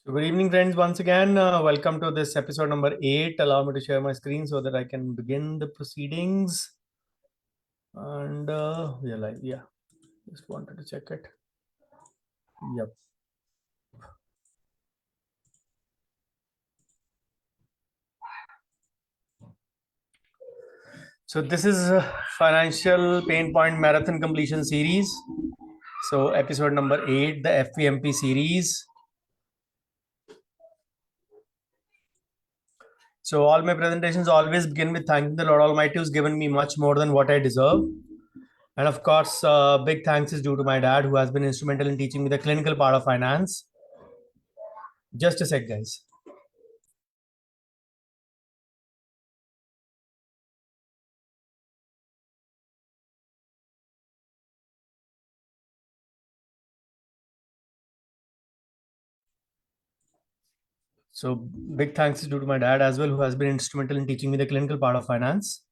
So good evening, friends. Once again, welcome to this episode number 8. Allow me to share my screen so that I can begin the proceedings. And we are live. Yeah, just wanted to check it. Yep. So this is Financial Pain Point Marathon Completion Series. So episode number 8, the FPMP series. So all my presentations always begin with thanking the Lord Almighty who's given me much more than what I deserve. And of course, big thanks is due to my dad, who has been instrumental in teaching me the clinical part of finance. Just a sec, guys. So big thanks is due to my dad as well, who has been instrumental in teaching me the clinical part of finance.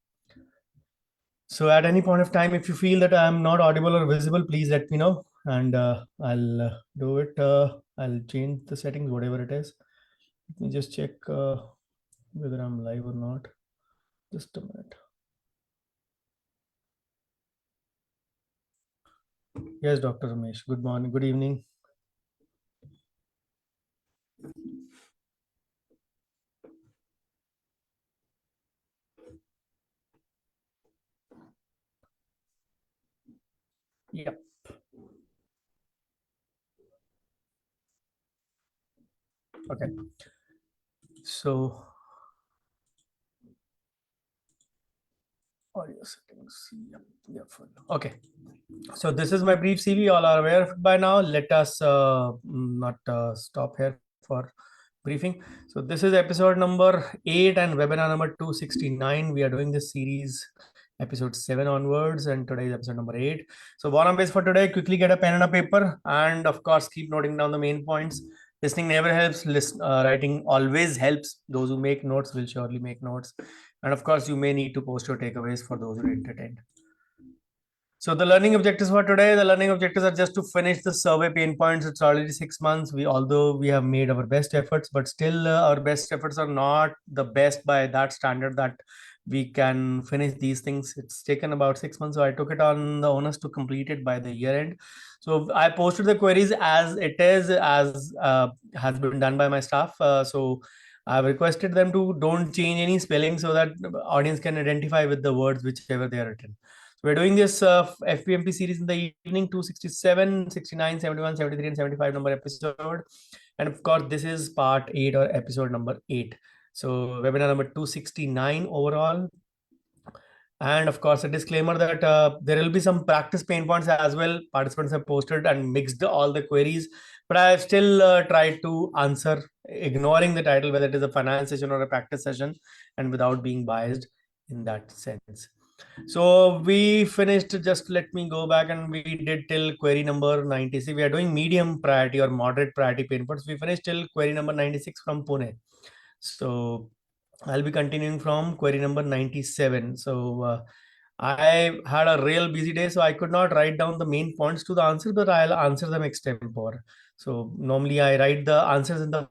So at any point of time, if you feel that I'm not audible or visible, please let me know, and I'll do it. I'll change the settings, whatever it is. Let me just check whether I'm live or not. Just a minute. Yes, Dr. Ramesh. Good morning. Good evening. Yep. Okay. So audio settings. Yep. Okay. So this is my brief CV. All are aware of it by now. Let us not stop here for briefing. So this is episode number 8 and webinar number 269. We are doing this series episode 7 onwards, and today is episode number 8. So one on base for today, quickly get a pen and a paper, and of course keep noting down the main points. Listening never helps. Writing always helps. Those who make notes will surely make notes. And of course, you may need to post your takeaways for those who didn't attend. So the learning objectives for today, the learning objectives are just to finish the survey pain points. It's already 6 months. Although we have made our best efforts, but still our best efforts are not the best by that standard that we can finish these things. It's taken about 6 months. So I took it on the onus to complete it by the year end. So I posted the queries as it is, as has been done by my staff. So I've requested them to don't change any spelling so that the audience can identify with the words whichever they are written. So we're doing this FPMP series in the evening, 267, 69, 71, 73, and 75 number episode. And of course, this is part 8 or episode number 8. So webinar number 269 overall. And of course, a disclaimer that there will be some practice pain points as well. Participants have posted and mixed all the queries, but I have still tried to answer, ignoring the title, whether it is a finance session or a practice session, and without being biased in that sense. So we finished, just let me go back, and we did till query number 96. We are doing medium priority or moderate priority pain points. We finished till query number 96 from Pune. So I'll be continuing from query number 97. So I had a real busy day, so I could not write down the main points to the answers, but I'll answer them extempore. So normally I write the answers in the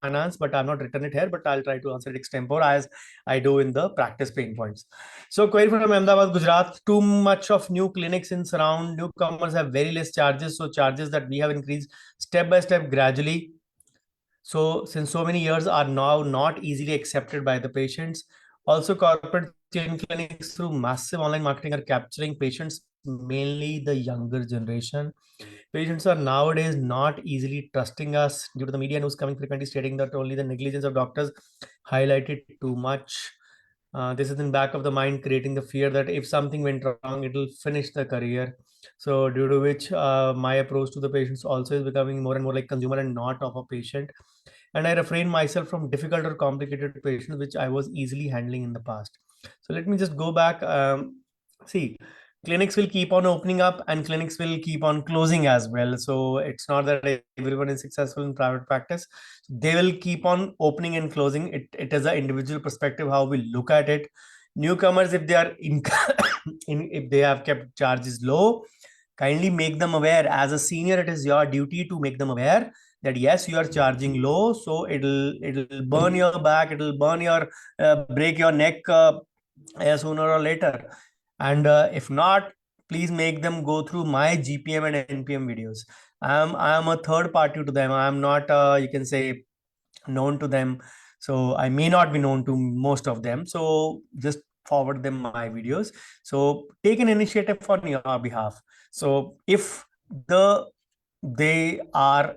finance, but I've not written it here, but I'll try to answer it extempore as I do in the practice pain points. So query from Ahmedabad, Gujarat. Too much of new clinics in surround. Newcomers have very less charges. So charges that we have increased step by step gradually. So since so many years are now not easily accepted by the patients. Also, corporate chain clinics through massive online marketing are capturing patients, mainly the younger generation. Patients are nowadays not easily trusting us due to the media news coming frequently stating that only the negligence of doctors highlighted too much. This is in back of the mind, creating the fear that if something went wrong, it will finish the career. So due to which my approach to the patients also is becoming more and more like consumer and not of a patient. And I refrain myself from difficult or complicated patients, which I was easily handling in the past. So let me just go back. See, clinics will keep on opening up and clinics will keep on closing as well. So it's not that everyone is successful in private practice. They will keep on opening and closing. It is an individual perspective how we look at it. Newcomers, if they are if they have kept charges low, kindly make them aware. As a senior, it is your duty to make them aware that yes, you are charging low, so it'll burn your back, it'll burn your break your neck sooner or later. And if not, please make them go through my GPM and NPM videos. I am a third party to them. I am not you can say known to them, so I may not be known to most of them, so just forward them my videos, so take an initiative on your behalf. So if they are,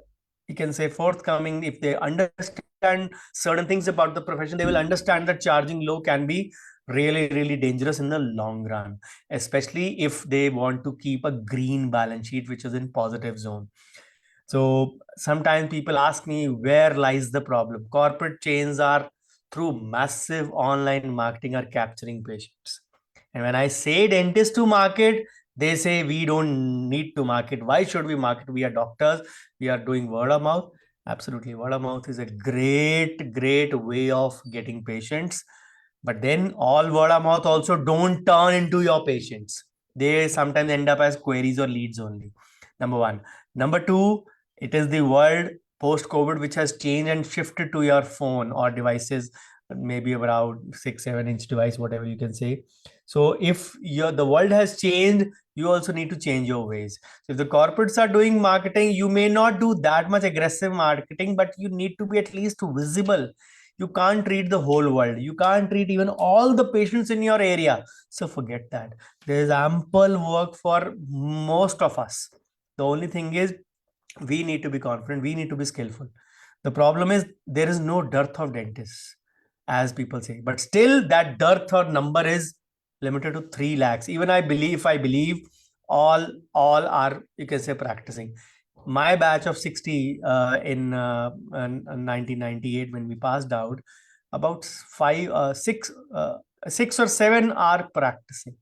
you can say, forthcoming, if they understand certain things about the profession, they will understand that charging low can be really dangerous in the long run, especially if they want to keep a green balance sheet which is in positive zone. So sometimes people ask me, where lies the problem? Corporate chains are, through massive online marketing, are capturing patients. And when I say dentist to market, they say we don't need to market. Why should we market? We are doctors. We are doing word of mouth. Absolutely. Word of mouth is a great way of getting patients. But then all word of mouth also don't turn into your patients. They sometimes end up as queries or leads only. Number one. Number two, it is the world post COVID which has changed and shifted to your phone or devices, maybe around 6-7 inch device, whatever you can say. So if the world has changed, you also need to change your ways. So if the corporates are doing marketing, you may not do that much aggressive marketing, but you need to be at least visible. You can't treat the whole world. You can't treat even all the patients in your area. So forget that. There is ample work for most of us. The only thing is, we need to be confident, we need to be skillful. The problem is there is no dearth of dentists, as people say, but still that dearth or number is limited to 3 lakhs. Even I believe all are, you can say, practicing. My batch of 60 in 1998, when we passed out, about 6 or 7 are practicing.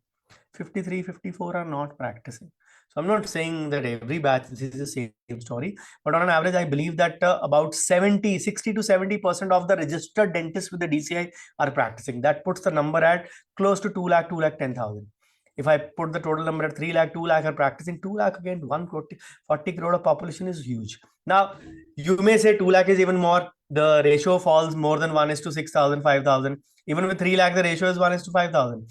53, 54 are not practicing. So I'm not saying that every batch this is the same story, but on an average, I believe that about 60 to 70% of the registered dentists with the DCI are practicing. That puts the number at close to 2 lakh, 2,10,000. If I put the total number at 3 lakh, 2 lakh are practicing, 2 lakh again, 140 crore of population is huge. Now, you may say 2 lakh is even more. The ratio falls more than 1 is to 6,000, 5,000. Even with 3 lakh, the ratio is 1 is to 5,000.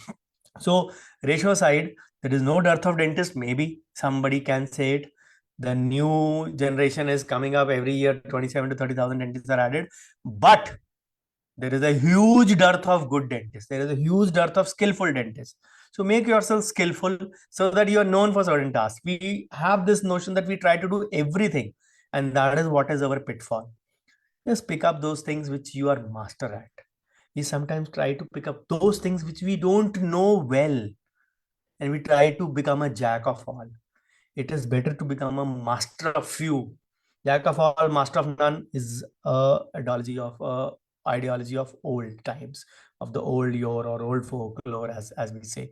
So ratio side, there is no dearth of dentists. Maybe somebody can say it. The new generation is coming up every year. 27 to 30,000 dentists are added, but there is a huge dearth of good dentists. There is a huge dearth of skillful dentists. So make yourself skillful so that you are known for certain tasks. We have this notion that we try to do everything, and that is what is our pitfall. Just pick up those things which you are master at. We sometimes try to pick up those things which we don't know well, and we try to become a jack of all. It is better to become a master of few. Jack of all, master of none is a ideology of old times, of the old yore or old folklore, as we say.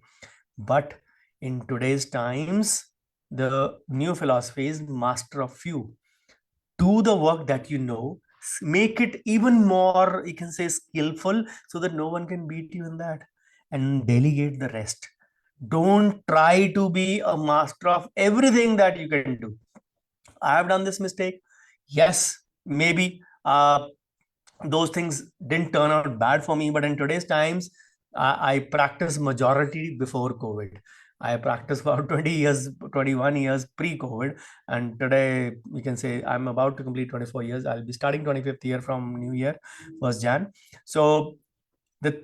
But in today's times, the new philosophy is master of few. Do the work that you know, make it even more, you can say, skillful, so that no one can beat you in that, and delegate the rest. Don't try to be a master of everything that you can do. I have done this mistake. Yes, maybe those things didn't turn out bad for me, but in today's times, I practiced majority before COVID. I practiced for 20 years, 21 years pre-COVID, and today we can say I'm about to complete 24 years. I'll be starting 25th year from New Year, 1st Jan. So the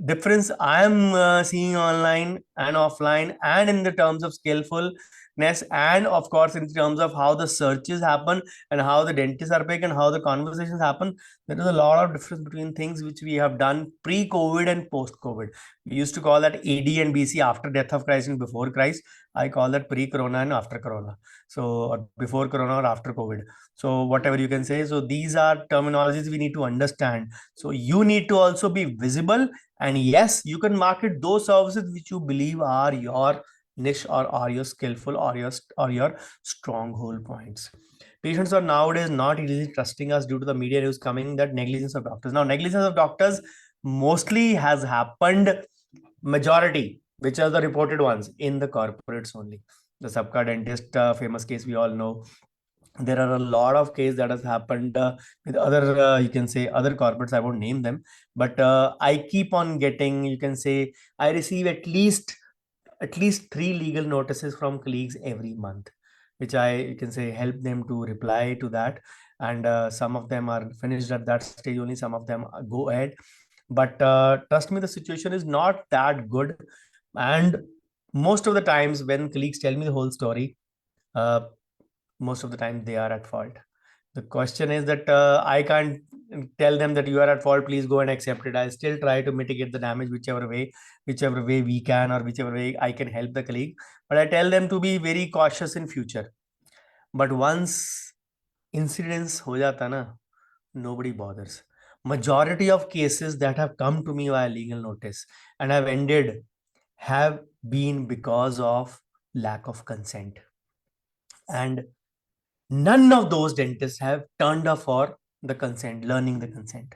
difference I'm seeing online and offline, and in the terms of skillfulness, and of course in terms of how the searches happen and how the dentists are picked and how the conversations happen, there is a lot of difference between things which we have done pre-COVID and post-COVID. We used to call that AD and BC, after death of Christ and before Christ. I call that pre-corona and after corona. So before corona or after COVID. So whatever you can say. So these are terminologies we need to understand. So you need to also be visible, and yes, you can market those services which you believe are your niche, or are your skillful, or your stronghold points. Patients are nowadays not easily trusting us due to the media news coming that negligence of doctors. Now, negligence of doctors mostly has happened, majority, which are the reported ones, in the corporates only. the Sabka dentist famous case we all know. There are a lot of cases that has happened with other you can say other corporates. I won't name them, but I keep on getting, you can say, I receive at least 3 legal notices from colleagues every month, which I, you can say, help them to reply to that. And some of them are finished at that stage only, some of them go ahead. But trust me, the situation is not that good. And most of the times when colleagues tell me the whole story, uh, most of the time they are at fault. The question is that I can't tell them that you are at fault, please go and accept it. I still try to mitigate the damage whichever way we can, or whichever way I can help the colleague. But I tell them to be very cautious in future. But once incidents ho jata na, nobody bothers. Majority of cases that have come to me via legal notice and have ended have been because of lack of consent. And none of those dentists have turned up for the consent, learning the consent.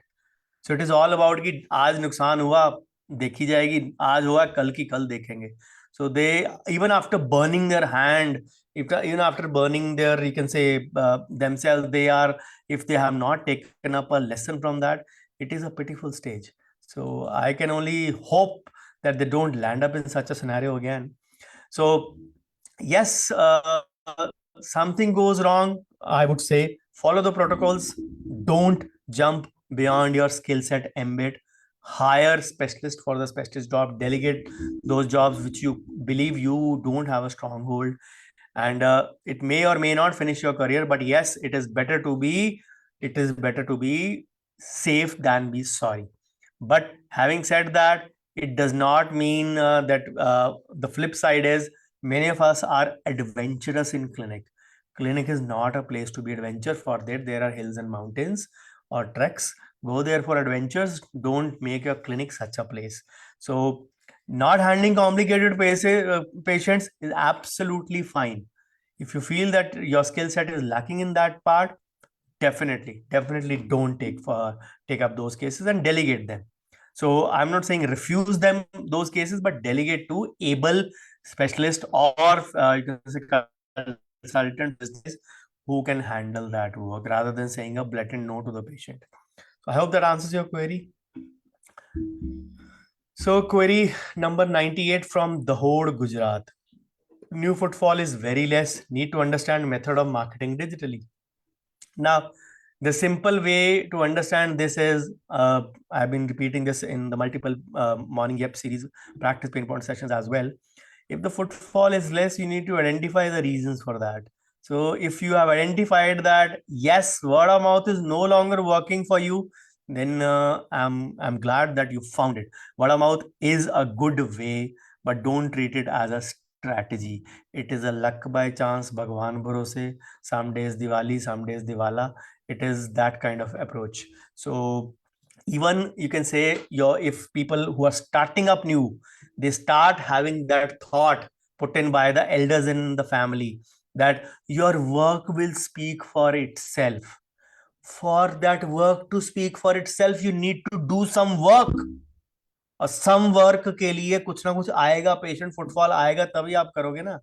So it is all about कि आज नुकसान हुआ, देखी जाएगी, आज हुआ कल की कल देखेंगे. So they, even after burning their hand, even after burning their, you can say, themselves, they are, if they have not taken up a lesson from that, it is a pitiful stage. So I can only hope that they don't land up in such a scenario again. So yes, something goes wrong, I would say follow the protocols. Don't jump beyond your skill set ambit. Hire specialist for the specialist job. Delegate those jobs which you believe you don't have a stronghold. And it may or may not finish your career, but yes, it is better to be safe than be sorry. But having said that, it does not mean that the flip side is many of us are adventurous in clinic. Clinic is not a place to be adventure. For that there are hills and mountains or treks. Go there for adventures. Don't make your clinic such a place. So not handling complicated patients is absolutely fine. If you feel that your skill set is lacking in that part, definitely don't take up those cases and delegate them. So I'm not saying refuse them those cases, but delegate to able specialist, or you can say consultant business, who can handle that work, rather than saying a blatant no to the patient. So I hope that answers your query. So query number 98 from Dahod, Gujarat. New footfall is very less. Need to understand method of marketing digitally. Now, the simple way to understand this is, I've been repeating this in the multiple morning yep series practice pain point sessions as well. If the footfall is less, you need to identify the reasons for that. So if you have identified that, yes, word of mouth is no longer working for you, then I'm glad that you found it. Word of mouth is a good way, but don't treat it as a strategy. It is a luck by chance, Bhagwan Bharose. Some days Diwali, some days Diwala. It is that kind of approach. So even you can say if people who are starting up new, they start having that thought put in by the elders in the family that your work will speak for itself. For that work to speak for itself, you need to do some work. और some work के लिए कुछ ना कुछ आएगा, patient footfall आएगा, तभी आप करोगे ना.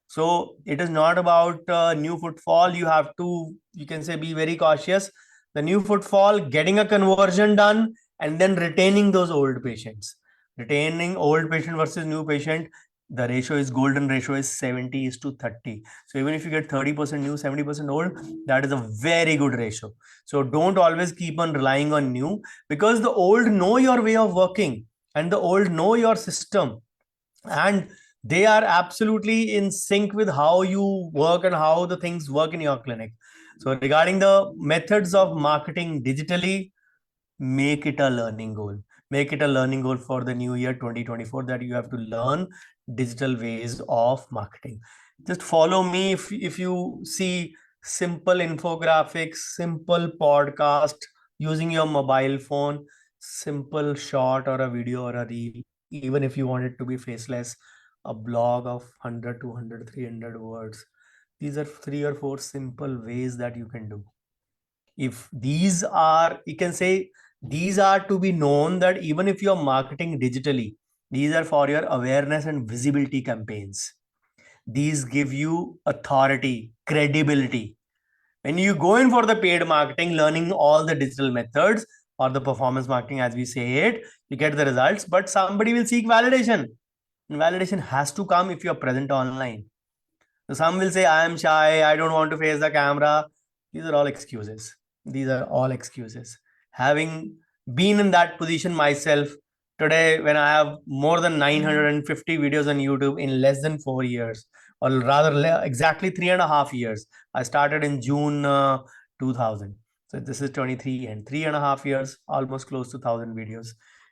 So it is not about new footfall. You have to, you can say, be very cautious. The new footfall, getting a conversion done, and then retaining those old patients. Retaining old patient versus new patient, the ratio is golden ratio is 70:30. So even if you get 30% new, 70% old, that is a very good ratio. So don't always keep on relying on new, because the old know your way of working and the old know your system, and they are absolutely in sync with how you work and how the things work in your clinic. So regarding the methods of marketing digitally, make it a learning goal. Make it a learning goal for the new year 2024, that you have to learn digital ways of marketing. Just follow me. If you see simple infographics, simple podcast using your mobile phone, simple short or a video or a reel, even if you want it to be faceless, a blog of 100, 200, 300 words. These are 3 or 4 simple ways that you can do. If these are, you can say, these are to be known, that even if you're marketing digitally, these are for your awareness and visibility campaigns. These give you authority, credibility. When you go in for the paid marketing, learning all the digital methods or the performance marketing, as we say it, you get the results, but somebody will seek validation. And validation has to come if you're present online. So some will say, I am shy, I don't want to face the camera. These are all excuses. These are all excuses. Having been in that position myself, today, when I have more than 950 videos on YouTube in less than 4 years, or rather exactly 3.5 years. I started in June 2000. So this is 23 and 3.5 years, almost close to 1,000 videos.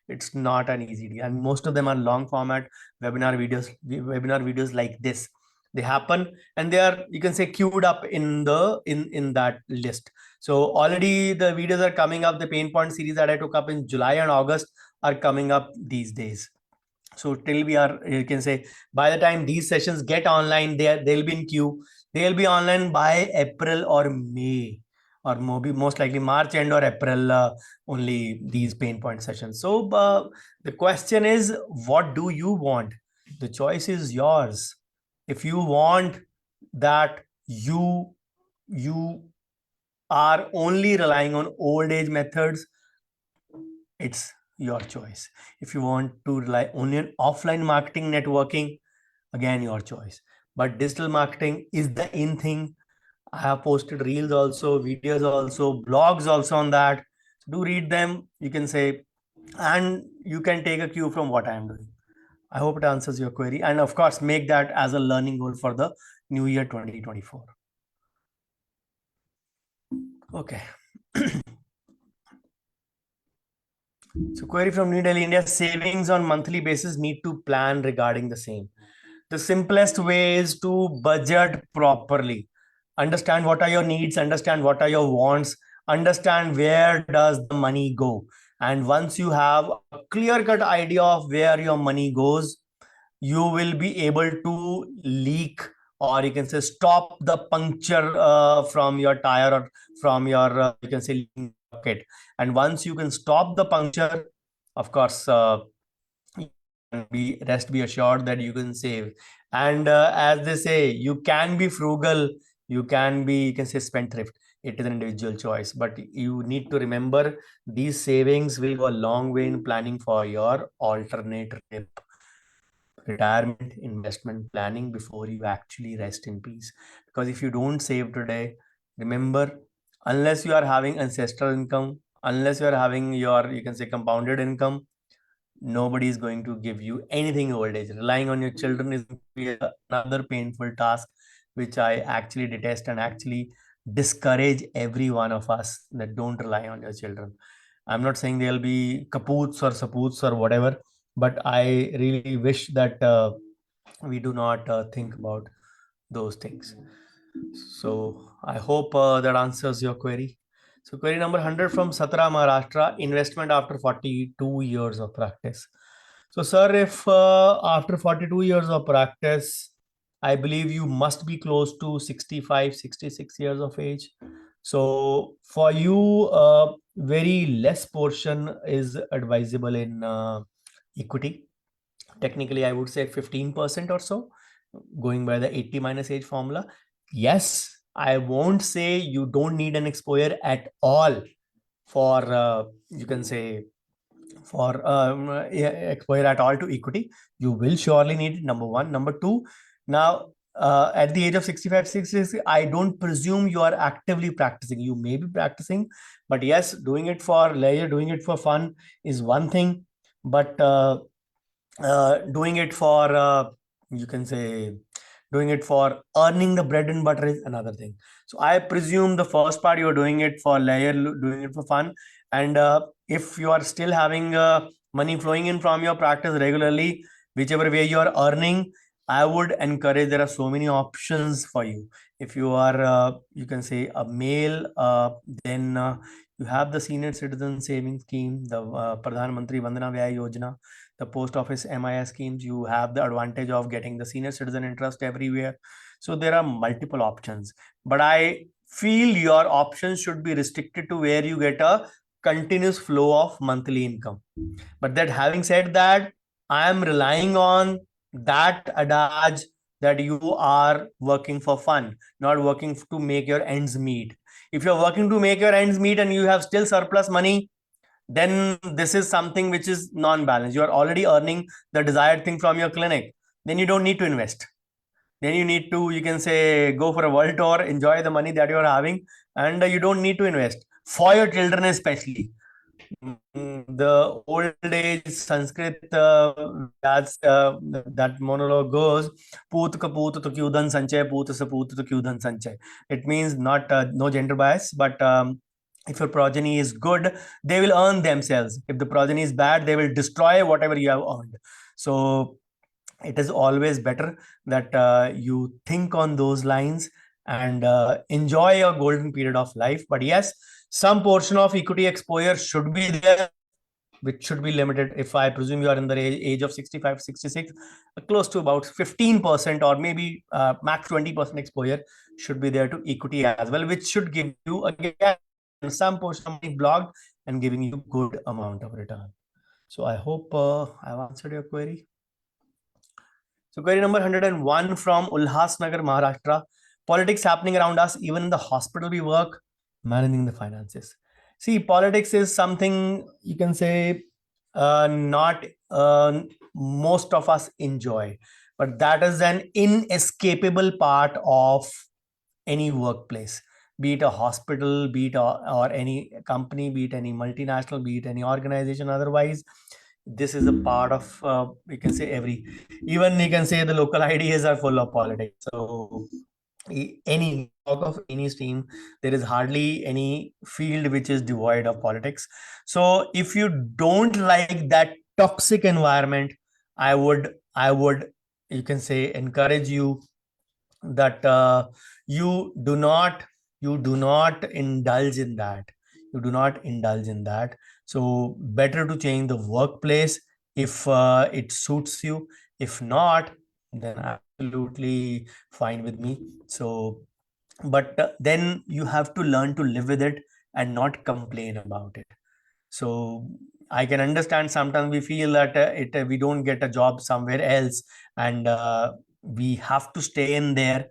It's not an easy deal. And most of them are long format webinar videos like this. They happen and they are, you can say, queued up in that list. So already the videos are coming up. The pain point series that I took up in July and August are coming up these days. So till we are, you can say, by the time these sessions get online, they'll be in queue. They'll be online by April or May, or maybe most likely March end or April, only these pain point sessions. So the question is, what do you want? The choice is yours. If you want that you are only relying on old age methods, it's your choice. If you want to rely only on offline marketing, networking, again, your choice. But digital marketing is the in thing. I have posted reels also, videos also, blogs also on that. Do read them, you can say, and you can take a cue from what I am doing. I hope it answers your query. And of course, make that as a learning goal for the new year 2024. Okay. So query from New Delhi, India, savings on monthly basis, need to plan regarding the same. The simplest way is to budget properly. Understand what are your needs, understand what are your wants, understand where does the money go. And once you have a clear-cut idea of where your money goes, you will be able to leak, or you can say stop the puncture from your tire, or from your, you can say, bucket. And once you can stop the puncture, of course, be assured that you can save. And as they say, you can be frugal, you can say spendthrift. It is an individual choice, but you need to remember these savings will go a long way in planning for your alternate retirement investment planning before you actually rest in peace. Because if you don't save today, remember, unless you are having ancestral income, unless you are having your, you can say, compounded income, nobody is going to give you anything in old age. Relying on your children is another painful task, which I actually detest and actually discourage every one of us, that don't rely on your children. I'm not saying they'll be kapoots or sapoots or whatever, but I really wish that we do not think about those things. So I hope that answers your query. So query number 100 from Satra, Maharashtra, investment after 42 years of practice. So sir, if after 42 years of practice, I believe you must be close to 65, 66 years of age. So for you, very less portion is advisable in equity. Technically, I would say 15% or so, going by the 80 minus age formula. Yes, I won't say you don't need an exposure at all for, you can say, for exposure at all to equity. You will surely need it, number one. Number two, now at the age of 65, 66, I don't presume you are actively practicing. You may be practicing, but yes, doing it for leisure, doing it for fun is one thing, but doing it for, you can say, doing it for earning the bread and butter is another thing. So I presume the first part, you're doing it for leisure, doing it for fun. And if you are still having money flowing in from your practice regularly, whichever way you are earning, I would encourage, there are so many options for you. If you are, you can say, a male, then you have the senior citizen savings scheme, the Pradhan Mantri Vandana Vyaya Yojana, the post office MIS schemes. You have the advantage of getting the senior citizen interest everywhere. So there are multiple options, but I feel your options should be restricted to where you get a continuous flow of monthly income. But that having said that, I am relying on that adage that you are working for fun, not working to make your ends meet. If you're working to make your ends meet and you have still surplus money, then this is something which is non-balanced. You are already earning the desired thing from your clinic. Then you don't need to invest. Then you need to, you can say, go for a world tour, enjoy the money that you are having, and you don't need to invest for your children, especially. The old age Sanskrit, that monologue goes, "Poot ka poot to kyudan sanchay, poot sa poot to kyudan sanchay." It means not no gender bias, but if your progeny is good, they will earn themselves. If the progeny is bad, they will destroy whatever you have earned. So it is always better that you think on those lines and enjoy your golden period of life. But yes, some portion of equity exposure should be there, which should be limited. If I presume you are in the age of 65, 66, close to about 15% or maybe max 20% exposure should be there to equity as well, which should give you again some portion of money blocked and giving you good amount of return. So I hope I've answered your query. So query number 101 from Ulhasnagar, Maharashtra. Politics happening around us, even in the hospital we work, managing the finances. See, politics is something you can say not most of us enjoy, but that is an inescapable part of any workplace, be it a hospital, be it or any company, be it any multinational, be it any organization. Otherwise, this is a part of you can say even you can say the local IDAs are full of politics. So any talk of any stream, there is hardly any field which is devoid of politics. So if you don't like that toxic environment, I would you can say encourage you that you do not indulge in that. So better to change the workplace if it suits you. If not, then absolutely fine with me. So but then you have to learn to live with it and not complain about it. So I can understand sometimes we feel that we don't get a job somewhere else, and we have to stay in there.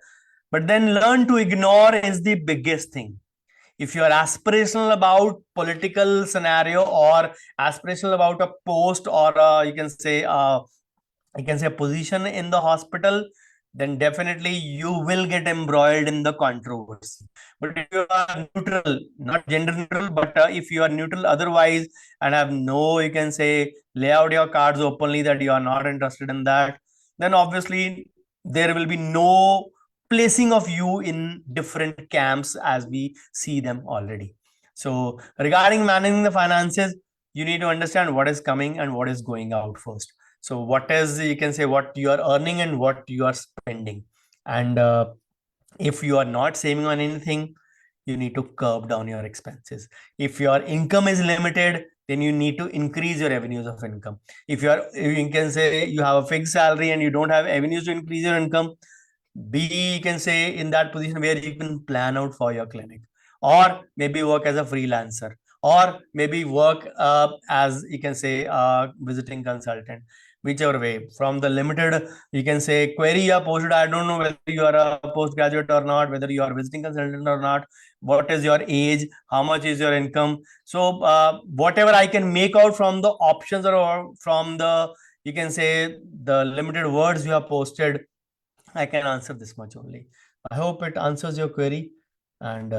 But then learn to ignore is the biggest thing. If you are aspirational about political scenario or aspirational about a post or you can say a position in the hospital, then definitely you will get embroiled in the controversy. But if you are neutral, not gender neutral, but if you are neutral otherwise and have no, you can say, lay out your cards openly that you are not interested in that, then obviously there will be no placing of you in different camps as we see them already. So regarding managing the finances, you need to understand what is coming and what is going out first. So what is, you can say, what you are earning and what you are spending. And if you are not saving on anything, you need to curb down your expenses. If your income is limited, then you need to increase your revenues of income. If you can say you have a fixed salary and you don't have avenues to increase your income, be, you can say, in that position where you can plan out for your clinic, or maybe work as a freelancer, or maybe work as, you can say, a visiting consultant. Whichever way, from the limited, you can say, query you are posted, I don't know whether you are a postgraduate or not, whether you are a visiting consultant or not, what is your age, how much is your income. So whatever I can make out from the options or from the, you can say, the limited words you have posted, I can answer this much only. I hope it answers your query, and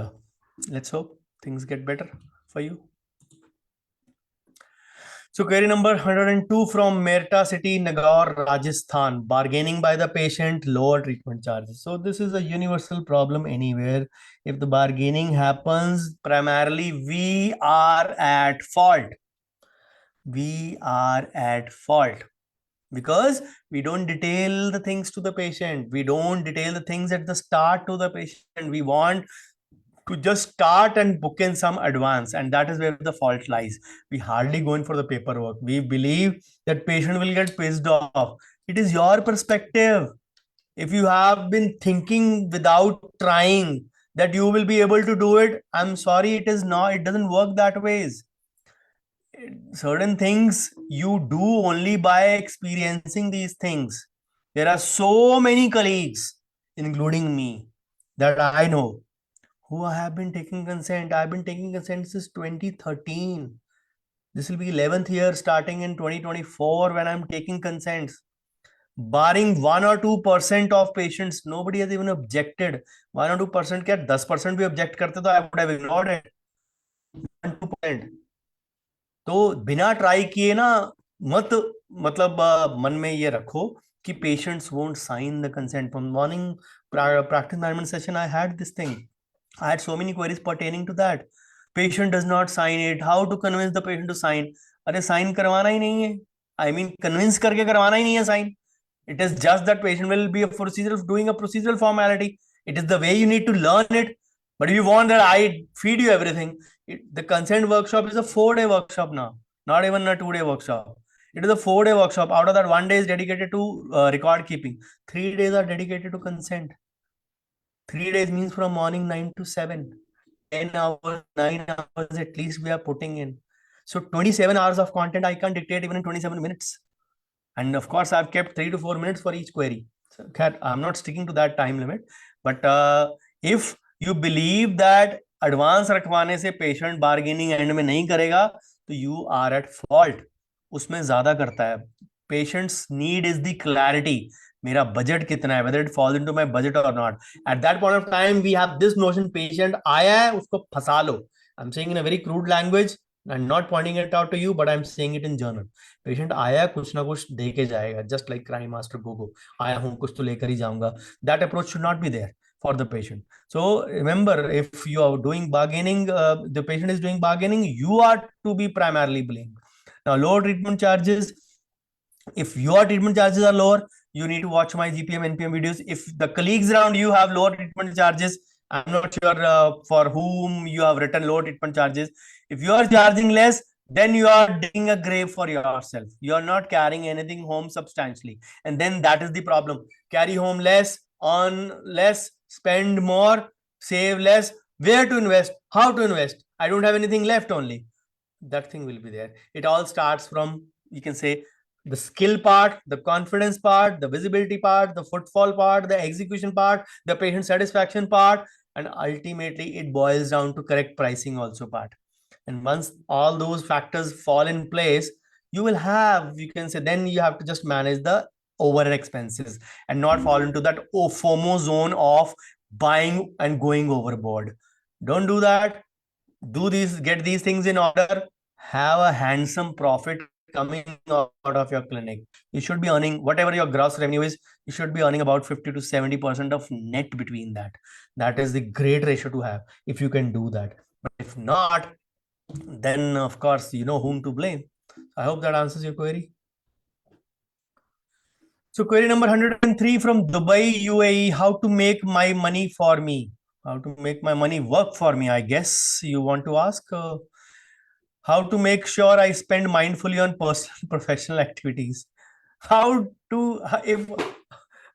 let's hope things get better for you. So query number 102 from Merta City, Nagaur, Rajasthan. Bargaining by the patient, lower treatment charges. So this is a universal problem anywhere. If the bargaining happens, primarily we are at fault. We are at fault because we don't detail the things to the patient. We don't detail the things at the start to the patient. We want to just start and book in some advance, and that is where the fault lies. We hardly go in for the paperwork. We believe that patient will get pissed off. It is your perspective. If you have been thinking without trying that you will be able to do it, I'm sorry, it is not, it doesn't work that ways. Certain things you do only by experiencing these things. There are so many colleagues, including me, that I know who have been taking consent. I've been taking consent since 2013. This will be 11th year starting in 2024 when I'm taking consents. Barring 1 or 2% of patients, nobody has even objected. 1 or 2% क्या 10% भी object करते तो I would have ignored it. 1-2%. तो बिना try किए ना मत मतलब मन में ये रखो कि patients won't sign the consent. From morning practice management session, I had this thing. I had so many queries pertaining to that. Patient does not sign it. How to convince the patient to sign? अरे sign करवाना ही नहीं है. I mean convince करके करवाना ही नहीं है sign. It is just that patient will be a procedural doing a procedural formality. It is the way you need to learn it. But if you want that I feed you everything, the consent workshop is a 4-day workshop now, not even a 2-day workshop. It is a 4-day workshop. Out of that, 1 day is dedicated to record keeping. 3 days are dedicated to consent. 3 days means from morning 9 to 7. 10 hours, 9 hours at least we are putting in. So 27 hours of content I can't dictate even in 27 minutes. And of course, I've kept 3 to 4 minutes for each query. So I'm not sticking to that time limit. But if you believe that advance रखवाने से patient bargaining end में नहीं करेगा, तो you are at fault. उसमें ज़्यादा करता है. Patient's need is the clarity. मेरा budget कितना है, whether it falls into my budget or not. At that point of time, we have this notion: patient आया है, उसको फंसा लो. I'm saying in a very crude language. I'm not pointing it out to you, but I'm saying it in journal. Patient आया कुछ ना कुछ दे के जाएगा, just like crime master Gogo, आया हूं कुछ तो लेकर ही जाऊंगा. That approach should not be there for the patient. So remember, if you are doing bargaining, the patient is doing bargaining, you are to be primarily blamed. Now, low treatment charges. If your treatment charges are lower, you need to watch my GPM NPM videos. If the colleagues around you have lower treatment charges, I'm not sure for whom you have written lower treatment charges. If you are charging less, then you are digging a grave for yourself. You are not carrying anything home substantially, and then that is the problem. Carry home less, earn less, spend more, save less. Where to invest? How to invest? I don't have anything left only. That thing will be there. It all starts from, you can say, the skill part, the confidence part, the visibility part, the footfall part, the execution part, the patient satisfaction part, and ultimately it boils down to correct pricing also part. And once all those factors fall in place, you will have, you can say, then you have to just manage the overhead expenses and not fall into that FOMO zone of buying and going overboard. Don't do that. Do these, get these things in order, have a handsome profit coming out of your clinic. You should be earning whatever your gross revenue is. You should be earning about 50 to 70% of net between that. That is the great ratio to have if you can do that. But if not, then of course you know whom to blame. I hope that answers your query. So query number 103 from Dubai, UAE: how to make my money for me? How to make my money work for me, I guess you want to ask. How to make sure I spend mindfully on personal professional activities. How to, if,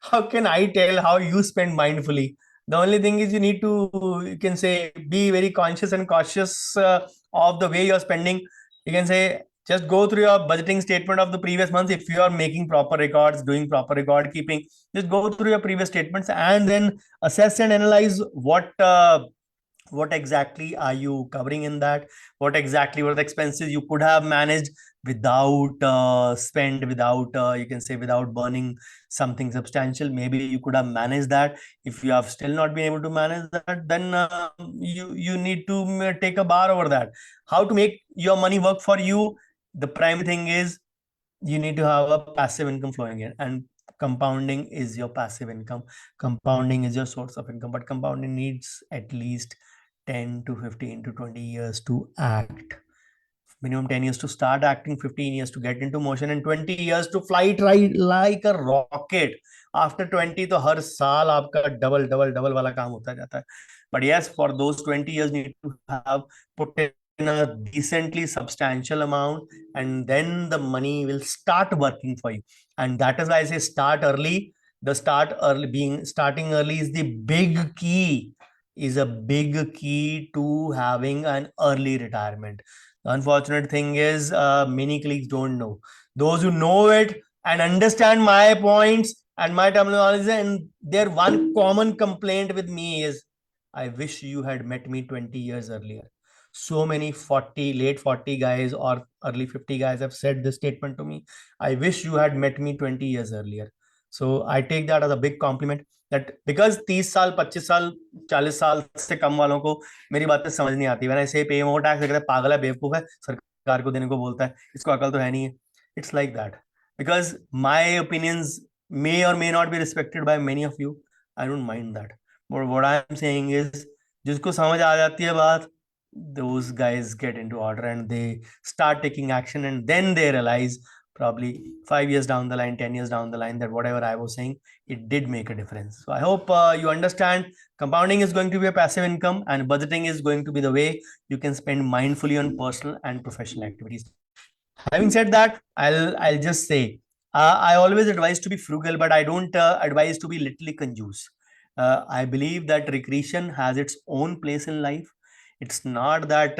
how can I tell how you spend mindfully? The only thing is you need to, you can say, be very conscious and cautious of the way you're spending. You can say, just go through your budgeting statement of the previous months. If you are making proper records, doing proper record keeping, just go through your previous statements and then assess and analyze what exactly are you covering in that, what exactly were the expenses you could have managed without without you can say without burning something substantial. Maybe you could have managed that. If you have still not been able to manage that, then you need to take a bar over that. How to make your money work for you? The prime thing is you need to have a passive income flowing in, and compounding is your passive income. Compounding is your source of income, but compounding needs at least 10 to 15 to 20 years to act. Minimum 10 years to start acting, 15 years to get into motion, and 20 years to fly right like a rocket. After 20 तो हर साल आपका double double double वाला काम होता जाता है. But yes, for those 20 years need to have put in a decently substantial amount, and then the money will start working for you. And that is why I say start early. The starting early is the big key, is a big key to having an early retirement. The unfortunate thing is many colleagues don't know. Those who know it and understand my points and my terminology, and their one common complaint with me is, I wish you had met me 20 years earlier. So many 40, late 40 guys or early 50 guys have said this statement to me. I wish you had met me 20 years earlier. So I take that as a big compliment, that because 30 साल 25 साल 40 साल से कम वालों को मेरी बातें समझ नहीं आती. When I say pay more tax, कहते हैं पागल है, बेवकूफ है, सरकार को देने को बोलता है, इसको अकल तो है नहीं है. It's like that. Because my opinions may or may not be respected by many of you. I don't mind that. But what I'm saying is, जिसको समझ आ जाती है बात, those guys get into order and they start taking action, and then they realize probably 5 years down the line, 10 years down the line, that whatever I was saying, it did make a difference. So I hope you understand compounding is going to be a passive income, and budgeting is going to be the way you can spend mindfully on personal and professional activities. Having said that, I'll just say, I always advise to be frugal, but I don't advise to be literally conjuice. I believe that recreation has its own place in life. It's not that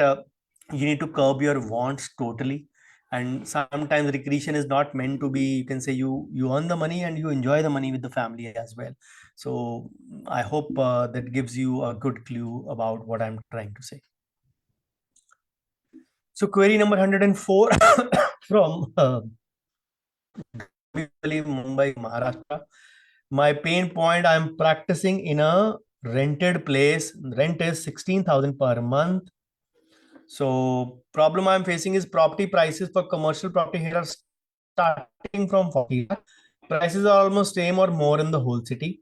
you need to curb your wants totally. And sometimes recreation is not meant to be, you can say, you earn the money and you enjoy the money with the family as well. So I hope that gives you a good clue about what I'm trying to say. So query number 104 from Mumbai, Maharashtra. My pain point, I'm practicing in a rented place. Rent is 16,000 per month. So problem I'm facing is property prices for commercial property here are starting from 40 lakh. Prices are almost same or more in the whole city.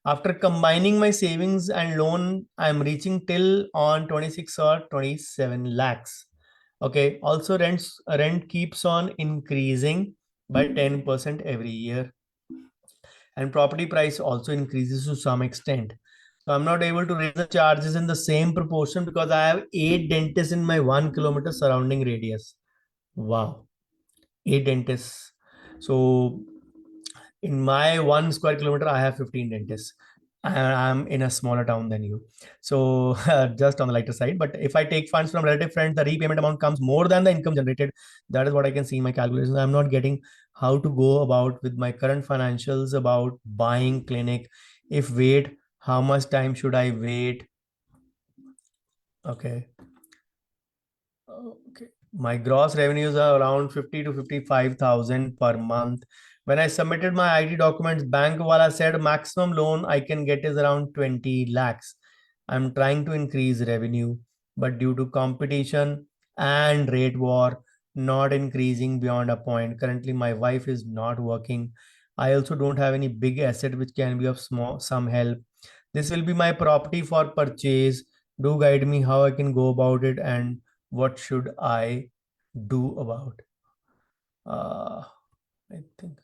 After combining my savings and loan, I'm reaching till on 26 or 27 lakhs. Okay. Also, rent keeps on increasing by 10% every year, and property price also increases to some extent. So I'm not able to raise the charges in the same proportion because I have 8 dentists in my 1 kilometer surrounding radius. Wow, 8 dentists. So in my 1 square kilometer, I have 15 dentists. I'm in a smaller town than you. So just on the lighter side. But if I take funds from relative friends, the repayment amount comes more than the income generated. That is what I can see in my calculations. I'm not getting how to go about with my current financials about buying clinic. If wait, how much time should I wait? Okay. Okay. My gross revenues are around 50 to 55,000 per month. When I submitted my ID documents, bank wala said maximum loan I can get is around 20 lakhs. I'm trying to increase revenue, but due to competition and rate war, not increasing beyond a point. Currently, my wife is not working. I also don't have any big asset which can be of some help. This will be my property for purchase. Do guide me how I can go about it, and what should I do about? I think.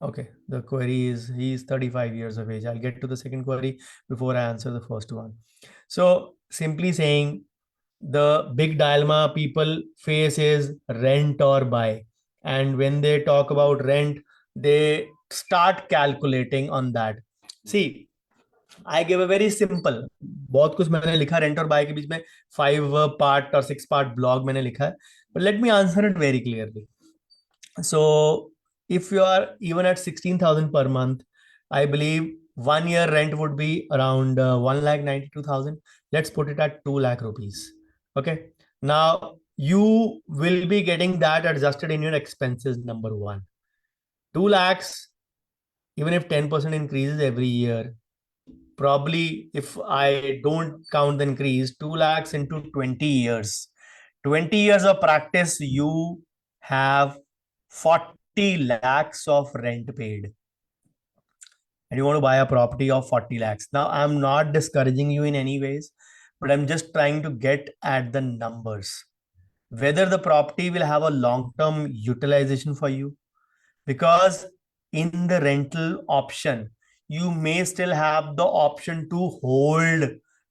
Okay, the query is he's 35 years of age. I'll get to the second query before I answer the first one. So simply saying, the big dilemma people face is rent or buy. And when they talk about rent, they start calculating on that. See, I give a very simple, बहुत कुछ मैंने लिखा rent और bye के बीच में 5 part और 6 part blog मैंने लिखा है, but let me answer it very clearly. So if you are even at 16,000 per month, I believe 1 year rent would be around 1,92,000. Let's put it at 2 lakh rupees. Okay. Now you will be getting that adjusted in your expenses. Number one, 2 lakhs, even if 10% increases every year, probably if I don't count the increase, 2 lakhs into 20 years, 20 years of practice, you have 40 lakhs of rent paid. And you want to buy a property of 40 lakhs. Now, I'm not discouraging you in any ways, but I'm just trying to get at the numbers. Whether the property will have a long-term utilization for you, because in the rental option, you may still have the option to hold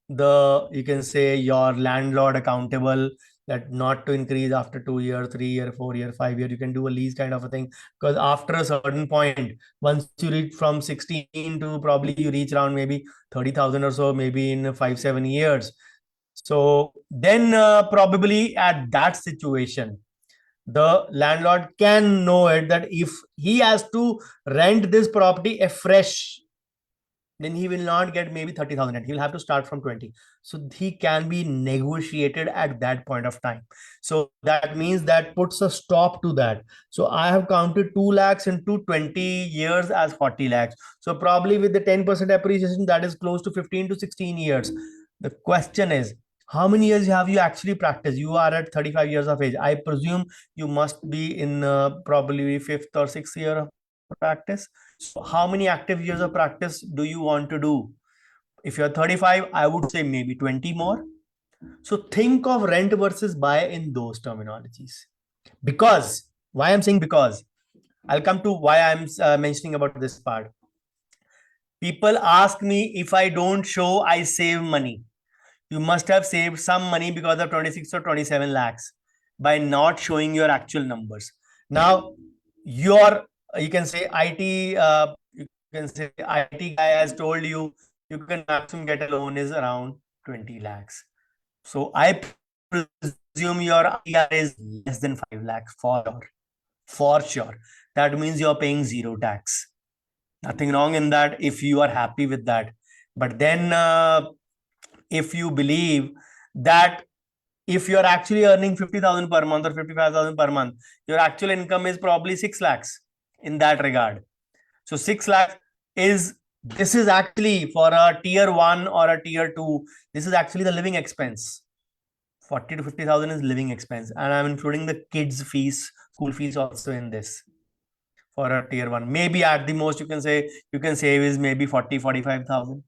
the, you can say, your landlord accountable, that not to increase after 2 years, 3 year, 4 year, 5 year. You can do a lease kind of a thing, because after a certain point, once you reach from 16 to probably you reach around maybe 30,000 or so, maybe in 5-7 years. So then probably at that situation, the landlord can know it that if he has to rent this property afresh, then he will not get maybe 30,000 rent. He will have to start from 20. So he can be negotiated at that point of time. So that means that puts a stop to that. So I have counted 2 lakhs into 20 years as 40 lakhs. So probably with the 10% appreciation, that is close to 15 to 16 years. The question is, how many years have you actually practiced? You are at 35 years of age. I presume you must be in probably fifth or sixth year of practice. So how many active years of practice do you want to do? If you're 35, I would say maybe 20 more. So think of rent versus buy in those terminologies. Because, why I'm saying because, I'll come to why I'm mentioning about this part. People ask me, if I don't show, I save money. You must have saved some money because of 26 or 27 lakhs by not showing your actual numbers. Now, you can say IT guy has told you can maximum get a loan is around 20 lakhs. So I presume your IR is less than 5 lakhs for sure. For sure. That means you're paying zero tax. Nothing wrong in that if you are happy with that. But then if you believe that if you're actually earning 50,000 per month or 55,000 per month, your actual income is probably 6 lakhs in that regard. So 6 lakhs this is actually for a tier 1 or a tier 2, this is actually the living expense. 40 to 50,000 is living expense, and I'm including the kids fees, school fees also in this for a tier 1. Maybe at the most you can save is maybe 40-45,000.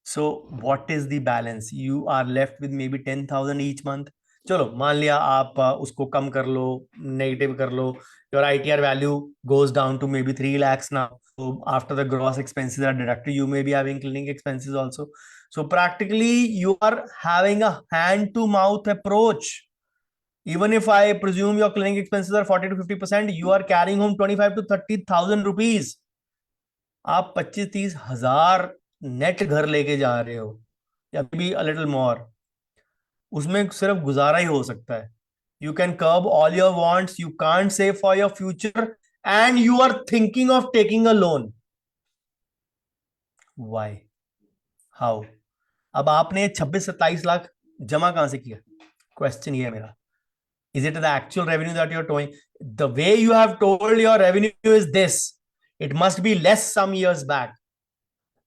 So what is the balance? You are left with maybe 10,000 each month. चलो मान लिया आप उसको कम कर लो, negative कर लो, your ITR value goes down to maybe 3 lakhs now. So after the gross expenses are deducted, you may be having clinic expenses also. So practically you are having a hand to mouth approach. Even if I presume your clinic expenses are 40 to 50%, you are carrying home 25 to 30,000 rupees. आप 25-30 हजार net घर लेके जा रहे हो, या be a little more, उसमें सिर्फ गुजारा ही हो सकता है. You can curb all your wants, you can't save for your future, and you are thinking of taking a loan. Why? How? अब आपने 26-27 लाख जमा कहां से किया? क्वेश्चन ये है मेरा. Is it the actual revenue that you're towing? The way you have told your revenue is this. It must be less some years back.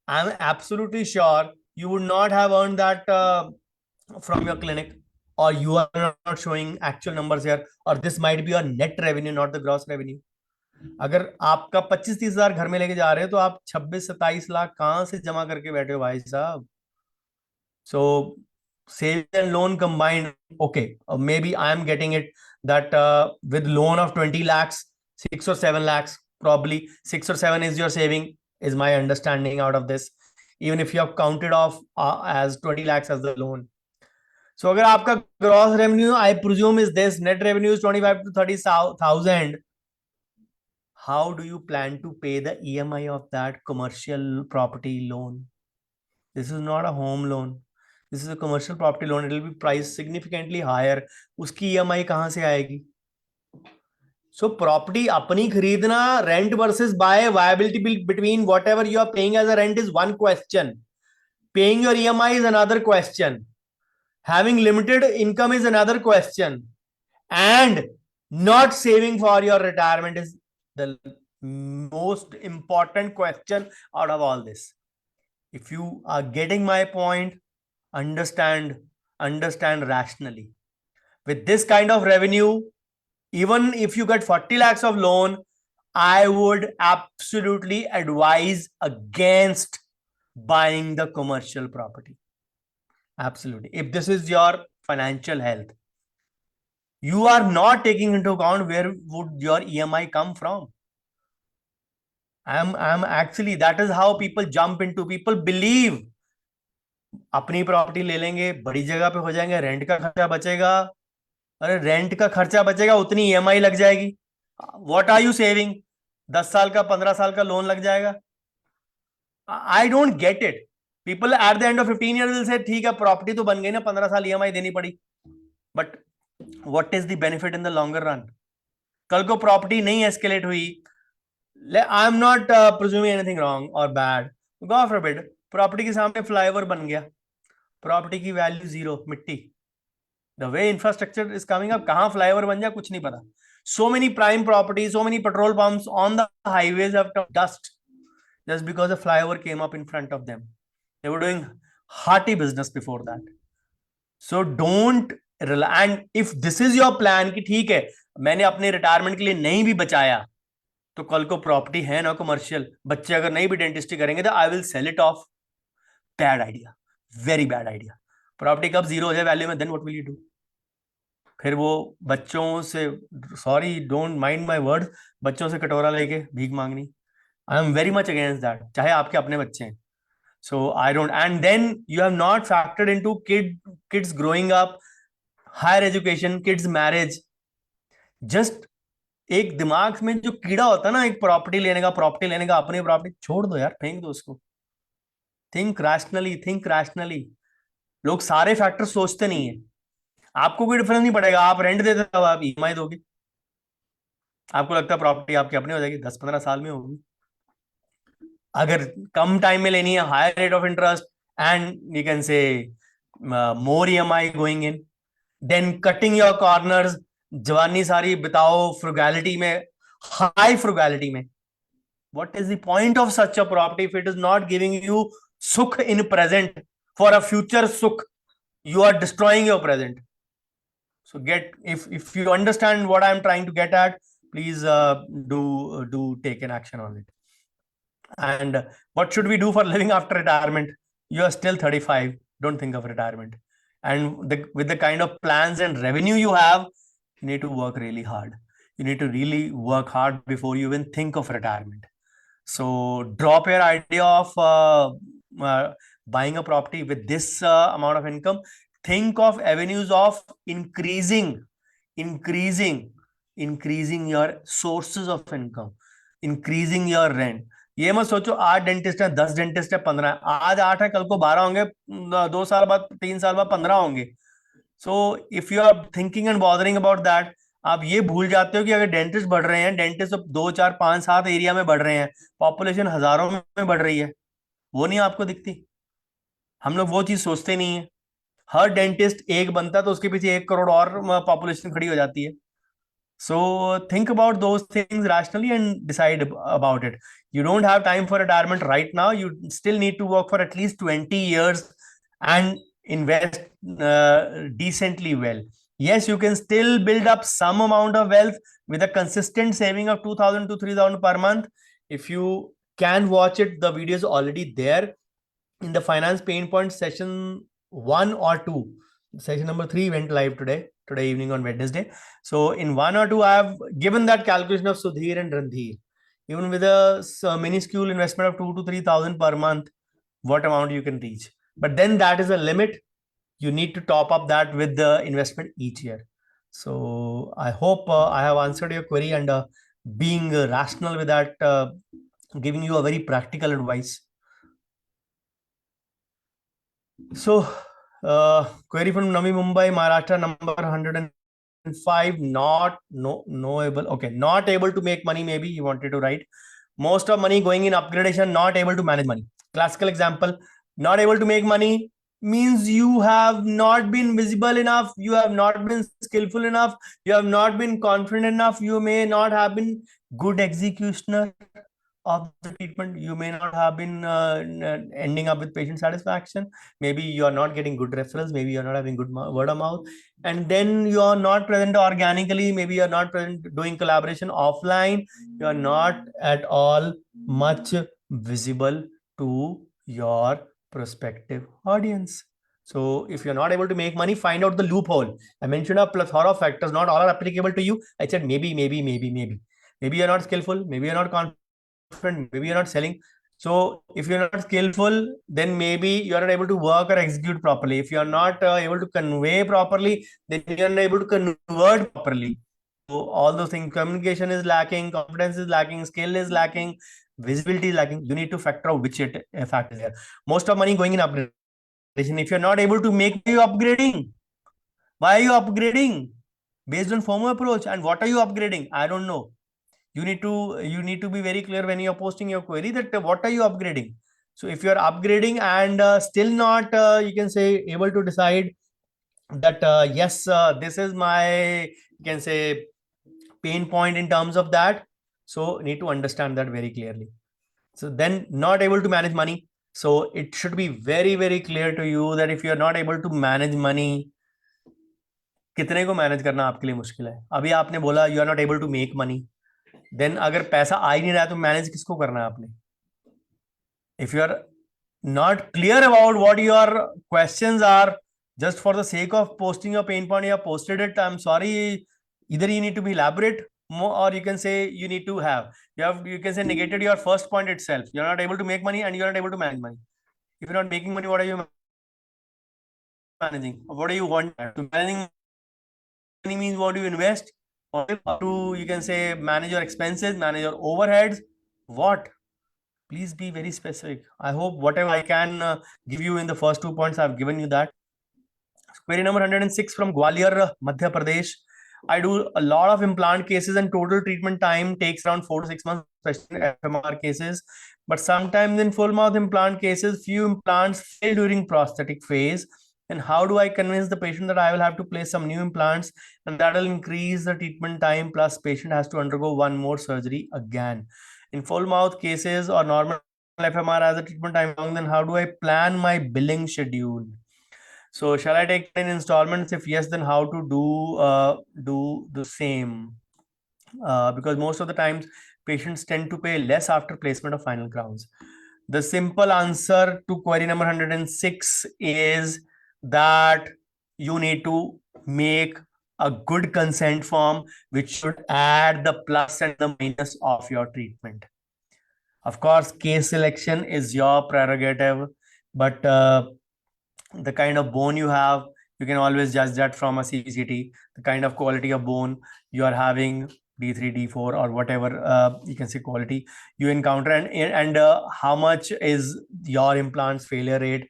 I'm absolutely sure you would not have earned that from your clinic, or you are not showing actual numbers here, or this might be your net revenue, not the gross revenue. अगर आपका 25-30 हजार घर में लेके जा रहे हो तो आप 26-27 लाख कहां से जमा करके बैठे हो भाई साहब? So savings and loan combined, okay, maybe I am getting it that with loan of 20 lakhs, 6 or 7 lakhs, probably 6 or 7 is your saving, is my understanding out of this, even if you have counted off as 20 lakhs as the loan. So agar aapka gross revenue, I presume, is this, net revenue is 25 to 30,000, how do you plan to pay the EMI of that commercial property loan? This is not a home loan. This is a commercial property loan. It will be priced significantly higher. उसकी EMI कहां से आएगी? So property अपनी खरीदना, rent versus buy, viability between whatever you are paying as a rent is one question. Paying your EMI is another question. Having limited income is another question. And not saving for your retirement is the most important question out of all this. If you are getting my point, understand rationally. With this kind of revenue, even if you get 40 lakhs of loan, I would absolutely advise against buying the commercial property. Absolutely. If this is your financial health, you are not taking into account where would your EMI come from. I'm actually, that is how people jump into, people believe अपनी property ले लेंगे, बड़ी जगह पे हो जाएंगे, rent का खर्चा बचेगा. अरे रेंट का खर्चा बचेगा, उतनी EMI लग जाएगी. What are you saving? 10 साल का 15 साल का लोन लग जाएगा. I don't get it. People at the end of 15 years will say ठीक है प्रॉपर्टी तो बन गई ना, 15 साल EMI देनी पड़ी. But what is the benefit in the longer run? कल को प्रॉपर्टी नहीं एस्केलेट हुई, I am not presuming anything wrong और बैड, गॉड फॉरबिड प्रॉपर्टी के सामने फ्लाईओवर बन गया, प्रॉपर्टी की वैल्यू जीरो, मिट्टी. The way infrastructure is coming up, कहां फ्लाईओवर बन जाए कुछ नहीं पता. So many prime properties, so many petrol pumps on the highways have turned dust just because a flyover came up in front of them. They were doing hearty business before that. So don't rely. And if this is your plan कि ठीक है मैंने अपने retirement के लिए नहीं भी बचाया, तो कल को प्रॉपर्टी है ना कमर्शियल, बच्चे अगर नहीं भी डेंटिस्ट्री करेंगे तो I will sell it off. Bad idea, very bad idea. Property कब जीरो हो जाए वैल्यू में, then what will you do? फिर वो बच्चों से, sorry don't mind my word, बच्चों से कटोरा लेके भीख मांगनी. I am very much against that, चाहे आपके अपने बच्चे हैं. So I don't. And then you have not factored into kids growing up, higher education, kids marriage. Just एक दिमाग में जो कीड़ा होता है ना एक प्रॉपर्टी लेने का अपनी प्रॉपर्टी छोड़ दो यार, फेंक दो उसको. Think rationally, think rationally. लोग सारे फैक्टर सोचते नहीं है. आपको कोई डिफरेंस नहीं पड़ेगा, आप रेंट देते हो, आप ईएमआई दोगे, आपको लगता है प्रॉपर्टी आपकी अपनी हो जाएगी, 10-15 साल में होगी. अगर कम टाइम में लेनी है, higher rate of interest and you can say more EMI going in, then cutting your corners, जवानी सारी बिताओ फ्रुगैलिटी में, हाई फ्रुगैलिटी में. what is the point of such a property if it is not giving you sukh in present for a future sukh? You are destroying your present. So if you understand what I am trying to get at, please do take an action on it. And what should we do for living after retirement? You are still 35, don't think of retirement. And with the kind of plans and revenue you have, you need to work really hard. You need to really work hard before you even think of retirement. So drop your idea of buying a property with this amount of income. Think of avenues of increasing your sources of income, increasing your rent. ये मत सोचो 8 dentist है, 10 dentist है, 15 है. आज 8 है, कल को 12 होंगे, 2 साल बाद, 3 साल बाद 15 होंगे. So if you are thinking and bothering about that, आप ये भूल जाते हो कि अगर डेंटिस्ट बढ़ रहे हैं, डेंटिस्ट 2, 4, 5, 7 एरिया में बढ़ रहे हैं, पॉपुलेशन हजारों में बढ़ रही है, वो नहीं आपको दिखती. हम लोग वो चीज सोचते नहीं है. हर डेंटिस्ट एक बनता तो उसके पीछे 1 करोड़ और पॉपुलेशन खड़ी हो जाती है. So think about those things rationally and decide about it. You don't have time for retirement right now. You still need to work for at least 20 years and invest decently well. Yes, you can still build up some amount of wealth with a consistent saving of 2,000 to 3,000 per month. If you can watch it, the video is already there in the finance pain point session 1 or 2. Session number 3 went live today evening on Wednesday. So in 1 or 2, I have given that calculation of Sudhir and Randhir. Even with a minuscule investment of 2,000 to 3,000 per month, what amount you can reach. But then that is a limit. You need to top up that with the investment each year. So I hope I have answered your query and being rational with that, giving you a very practical advice. So query from Navi Mumbai, Maharashtra, number 105, not able to make money. Maybe you wanted to write most of money going in upgradation, not able to manage money. Classical example, not able to make money means you have not been visible enough, you have not been skillful enough, you have not been confident enough, you may not have been good executioner of the treatment, you may not have been ending up with patient satisfaction, maybe you are not getting good referrals, maybe you are not having good word of mouth, and then you are not present organically, maybe you are not present doing collaboration offline, you are not at all much visible to your prospective audience. So if you're not able to make money, find out the loophole. I mentioned a plethora of factors, not all are applicable to you. I said maybe you're not skillful, maybe you're not confident, maybe you're not selling. So if you're not skillful, then maybe you're not able to work or execute properly. If you're not able to convey properly, then you're not able to convert properly. So all those things, communication is lacking, confidence is lacking, skill is lacking, visibility is lacking. You need to factor out which factor is there. Most of money going in upgradation. If you're not able to make, why are you upgrading? based on FOMO approach. And what are you upgrading? I don't know. You need to be very clear when you're posting your query that what are you upgrading. So if you're upgrading and still not you can say able to decide that yes, this is my, you can say, pain point in terms of that, so need to understand that very clearly. So then not able to manage money. So it should be very, very clear to you that if you're not able to manage money, कितने को manage करना आपके लिए मुश्किल है. अभी आपने बोला you are not able to make money, then अगर पैसा आ ही नहीं रहा तो मैनेज किसको करना है आपने. If you are not clear about what your questions are, just for the sake of posting your pain point, you have posted it, I'm sorry, either you need to be elaborate more, or you can say you need to have, you can say negated your first point itself. You're not able to make money and you're not able to manage money. If you're not making money, what are you managing? What do you want to managing? Money means what do you invest, or to, you can say, manage your expenses, manage your overheads. What? Please be very specific. I hope whatever I can give you in the first 2 points, I've given you that. Query number 106 from Gwalior, Madhya Pradesh. I do a lot of implant cases and total treatment time takes around 4 to 6 months, especially in FMR cases. But sometimes in full mouth implant cases, few implants fail during prosthetic phase. And how do I convince the patient that I will have to place some new implants and that will increase the treatment time, plus patient has to undergo one more surgery again? In full mouth cases or normal FMR as a treatment time long, then how do I plan my billing schedule? So shall I take in installments? If yes, then how to do the same? Because most of the times patients tend to pay less after placement of final crowns. The simple answer to query number 106 is that you need to make a good consent form which should add the plus and the minus of your treatment. Of course, case selection is your prerogative, but the kind of bone you have, you can always judge that from a CCT. The kind of quality of bone you are having, D3, D4, or whatever you can say quality you encounter, and how much is your implants failure rate.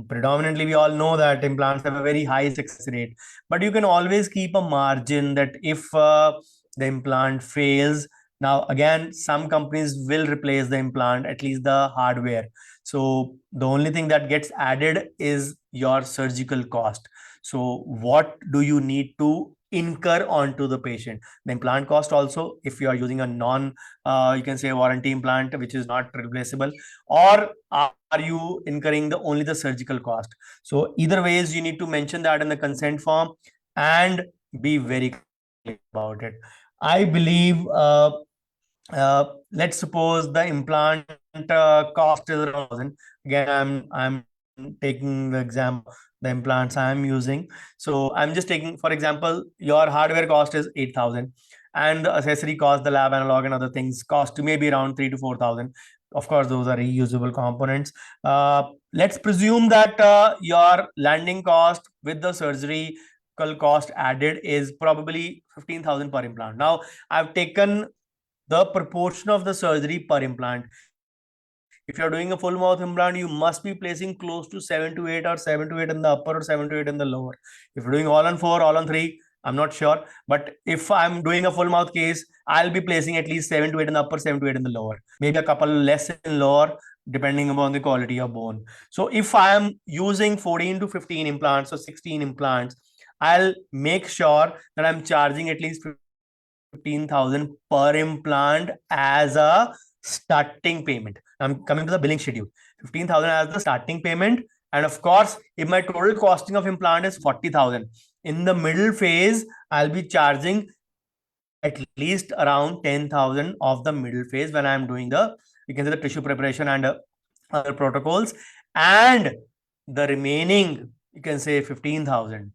Predominantly, we all know that implants have a very high success rate, but you can always keep a margin that if the implant fails, now again, some companies will replace the implant, at least the hardware. So the only thing that gets added is your surgical cost. So what do you need to incur onto the patient? The implant cost also, if you are using a non, you can say warranty implant, which is not replaceable, or are you incurring only the surgical cost? So either ways, you need to mention that in the consent form and be very clear about it. I believe let's suppose the implant cost is around 1,000. Again, I'm taking the example, the implants I'm using. So I'm just taking, for example, your hardware cost is 8,000, and the accessory cost, the lab analog and other things cost to maybe around 3 to 4,000. Of course, those are reusable components. Let's presume that your landing cost with the surgery cost added is probably 15,000 per implant. Now, I've taken the proportion of the surgery per implant. If you're doing a full mouth implant, you must be placing close to 7 to 8, or 7 to 8 in the upper, or 7 to 8 in the lower. If you're doing all on 4, all on 3, I'm not sure. But if I'm doing a full mouth case, I'll be placing at least 7 to 8 in the upper, 7 to 8 in the lower. Maybe a couple less in lower, depending upon the quality of bone. So if I am using 14 to 15 implants or 16 implants, I'll make sure that I'm charging at least 15,000 per implant as a starting payment. I'm coming to the billing schedule. 15,000 as the starting payment. And of course, if my total costing of implant is 40,000, in the middle phase, I'll be charging at least around 10,000 of the middle phase when I'm doing the, you can say, the tissue preparation and other protocols. And the remaining, you can say 15,000,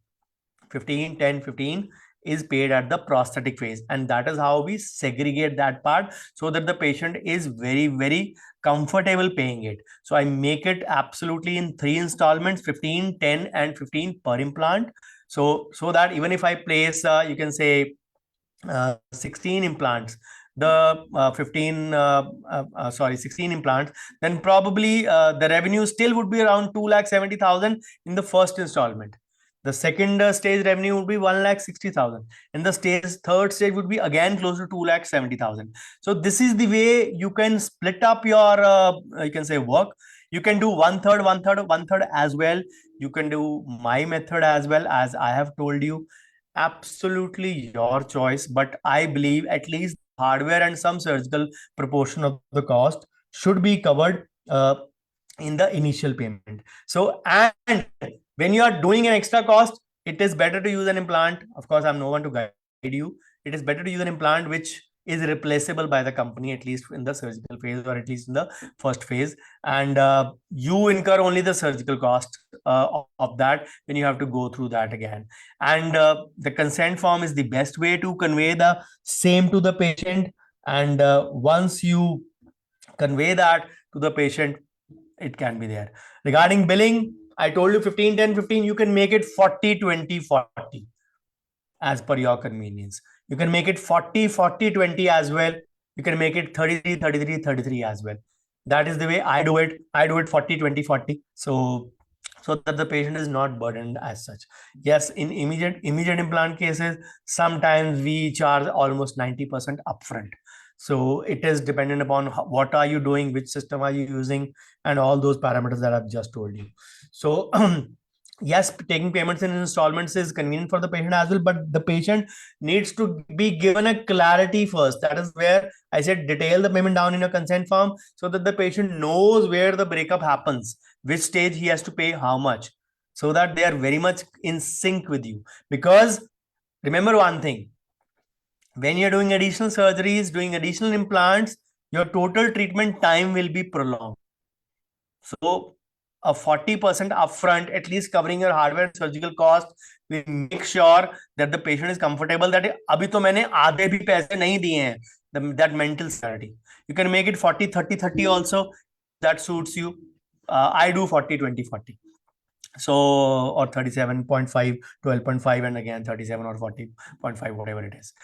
15, 10, 15 is paid at the prosthetic phase. And that is how we segregate that part so that the patient is very, very comfortable paying it. So I make it absolutely in 3 installments, 15, 10, and 15 per implant. So that even if I place, you can say 16 implants, the 16 implants, then probably the revenue still would be around 2,70,000 in the first installment. The second stage revenue would be 1,60,000, and the third stage would be again close to 2,70,000. So this is the way you can split up your you can say work. You can do one third, one third, one third as well. You can do my method as well, as I have told you. Absolutely your choice, but I believe at least hardware and some surgical proportion of the cost should be covered in the initial payment. So, and when you are doing an extra cost, it is better to use an implant. Of course, I'm no one to guide you. It is better to use an implant which is replaceable by the company, at least in the surgical phase, or at least in the first phase. And you incur only the surgical cost of that when you have to go through that again. And the consent form is the best way to convey the same to the patient. And once you convey that to the patient, it can be there. Regarding billing, I told you 15, 10, 15. You can make it 40, 20, 40 as per your convenience. You can make it 40, 40, 20 as well. You can make it 33, 33, 33 as well. That is the way I do it. I do it 40, 20, 40. So that the patient is not burdened as such. Yes, in immediate implant cases, sometimes we charge almost 90% upfront. So it is dependent upon what are you doing, which system are you using, and all those parameters that I've just told you. So yes, taking payments in installments is convenient for the patient as well, but the patient needs to be given a clarity first. That is where I said detail the payment down in a consent form so that the patient knows where the breakup happens, which stage he has to pay how much, so that they are very much in sync with you. Because remember one thing, when you're doing additional surgeries, doing additional implants, your total treatment time will be prolonged. So a 40% upfront, at least covering your hardware and surgical cost, will make sure that the patient is comfortable that abhi to maine aadhe bhi paise nahi diye hain. That mental clarity. You can make it 40, 30, 30 also. That suits you. I do 40, 20, 40. So, or 37.5, 12.5, and again 37 or 40.5, whatever it is.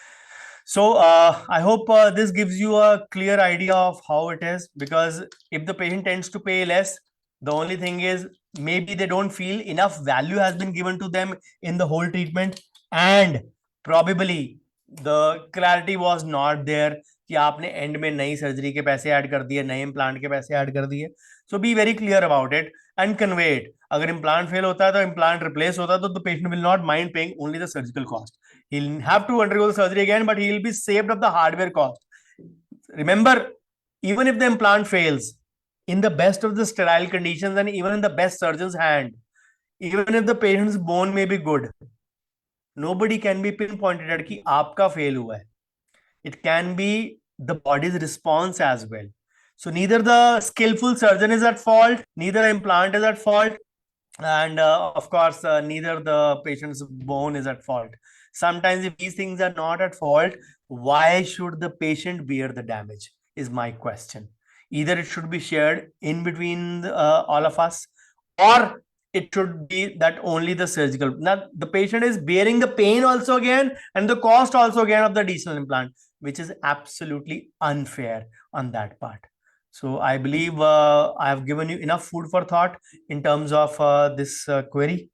So I hope this gives you a clear idea of how it is, because if the patient tends to pay less, the only thing is maybe they don't feel enough value has been given to them in the whole treatment, and probably the clarity was not there कि आपने and में नई surgery के पैसे add कर दिए, नए implant के पैसे ऐड कर दिए. So be very clear about it and convey it. अगर इम्प्लांट फेल होता है तो इम्प्लांट रिप्लेस होता है, तो the patient will not mind paying only the surgical cost. He'll have to undergo the surgery again, but he will be saved of the hardware cost. Remember, even if the implant fails, in the best of the sterile conditions and even in the best surgeon's hand, even if the patient's bone may be good, nobody can be pinpointed at कि आपका fail हुआ है. It can be the body's response as well. So neither the skillful surgeon is at fault, neither the implant is at fault, and of course neither the patient's bone is at fault. Sometimes if these things are not at fault, why should the patient bear the damage is my question. Either it should be shared in between all of us, or it should be that only the surgical, now the patient is bearing the pain also again and the cost also again of the additional implant, which is absolutely unfair on that part. So I believe I have given you enough food for thought in terms of this query.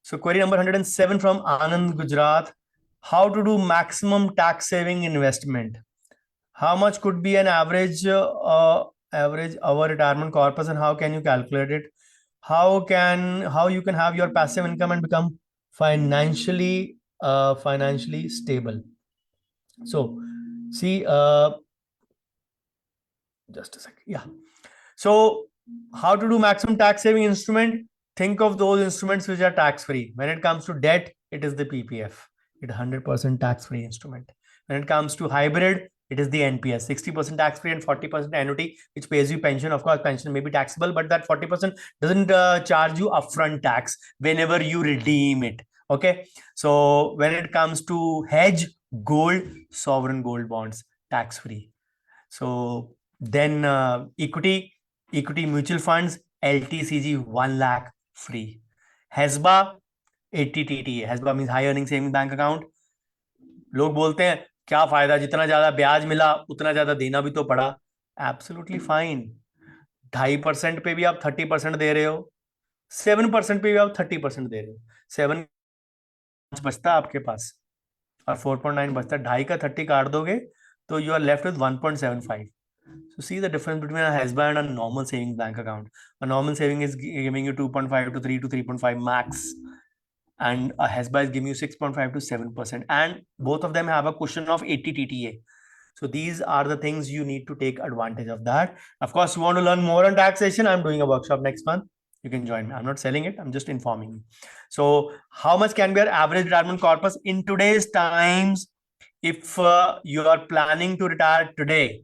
So query number 107 from Anand, Gujarat. How to do maximum tax saving investment? How much could be an average our retirement corpus, and how can you calculate it? How you can have your passive income and become financially stable? So see, just a second. Yeah. So how to do maximum tax saving instrument? Think of those instruments which are tax free. When it comes to debt, it is the PPF. It's 100% tax free instrument. When it comes to hybrid, it is the NPS, 60% tax free and 40% annuity, which pays you pension. Of course, pension may be taxable, but that 40% doesn't charge you upfront tax whenever you redeem it. Okay. So when it comes to hedge, gold, sovereign gold bonds, tax free. So then equity mutual funds, LTCG 1 lakh free. HESBA 80 TTA. HESBA means high earning saving bank account. लोग बोलते हैं क्या फायदा, जितना ज्यादा ब्याज मिला उतना ज्यादा देना भी तो पड़ा. Absolutely fine. 2.5% पे भी आप 30% दे रहे हो. 7% पे भी आप 30% दे रहे हो। 7 बचता है आपके पास और 4.9 बचता है, 2.5 का 30 काट दोगे तो you are left with 1.75. So see the difference between a HSBI and a normal savings bank account. A normal saving is giving you 2.5 to 3 to 3.5 max, and a HSBI is giving you 6.5 to 7%. And both of them have a cushion of 80 TTA. So these are the things you need to take advantage of that. Of course, you want to learn more on taxation. I'm doing a workshop next month. You can join me. I'm not selling it. I'm just informing you. So how much can be our average retirement corpus in today's times? If you are planning to retire today,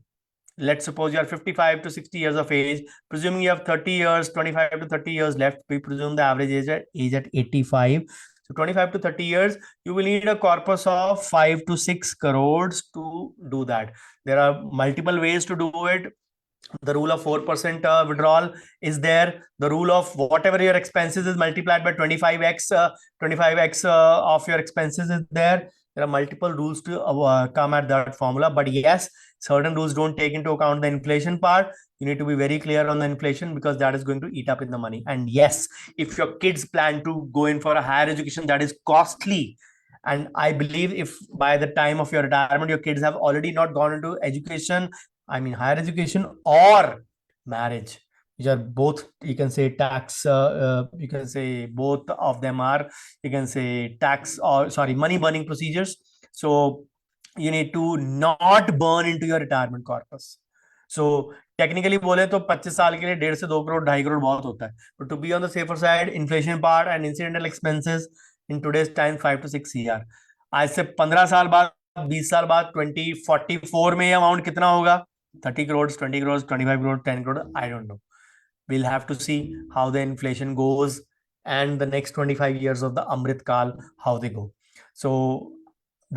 let's suppose you are 55 to 60 years of age, presuming you have 30 years, 25 to 30 years left, we presume the average age at 85. So 25 to 30 years, you will need a corpus of 5 to 6 crores to do that. There are multiple ways to do it. The rule of 4% withdrawal is there. The rule of whatever your expenses is multiplied by 25x of your expenses is there. There are multiple rules to come at that formula. But yes, certain rules don't take into account the inflation part. You need to be very clear on the inflation because that is going to eat up in the money. And yes, if your kids plan to go in for a higher education, that is costly. And I believe if by the time of your retirement, your kids have already not gone into education, I mean higher education or marriage, which are both, you can say tax, you can say both of them are, you can say tax or sorry, money burning procedures. So you need to not burn into your retirement corpus. So technically बोले तो 25 साल के लिए 1.5 से 2 करोड़ 2.5 करोड़ बहुत होता है. But to be on the safer side, inflation part and incidental expenses in today's time 5 to 6 year. आज से 15 साल बाद 20 साल बाद 2044 में ये अमाउंट कितना होगा? 30 crores, 20 crores, 25 crores, 10 crores, I don't know. We'll have to see how the inflation goes and the next 25 years of the Amrit Kal, how they go. So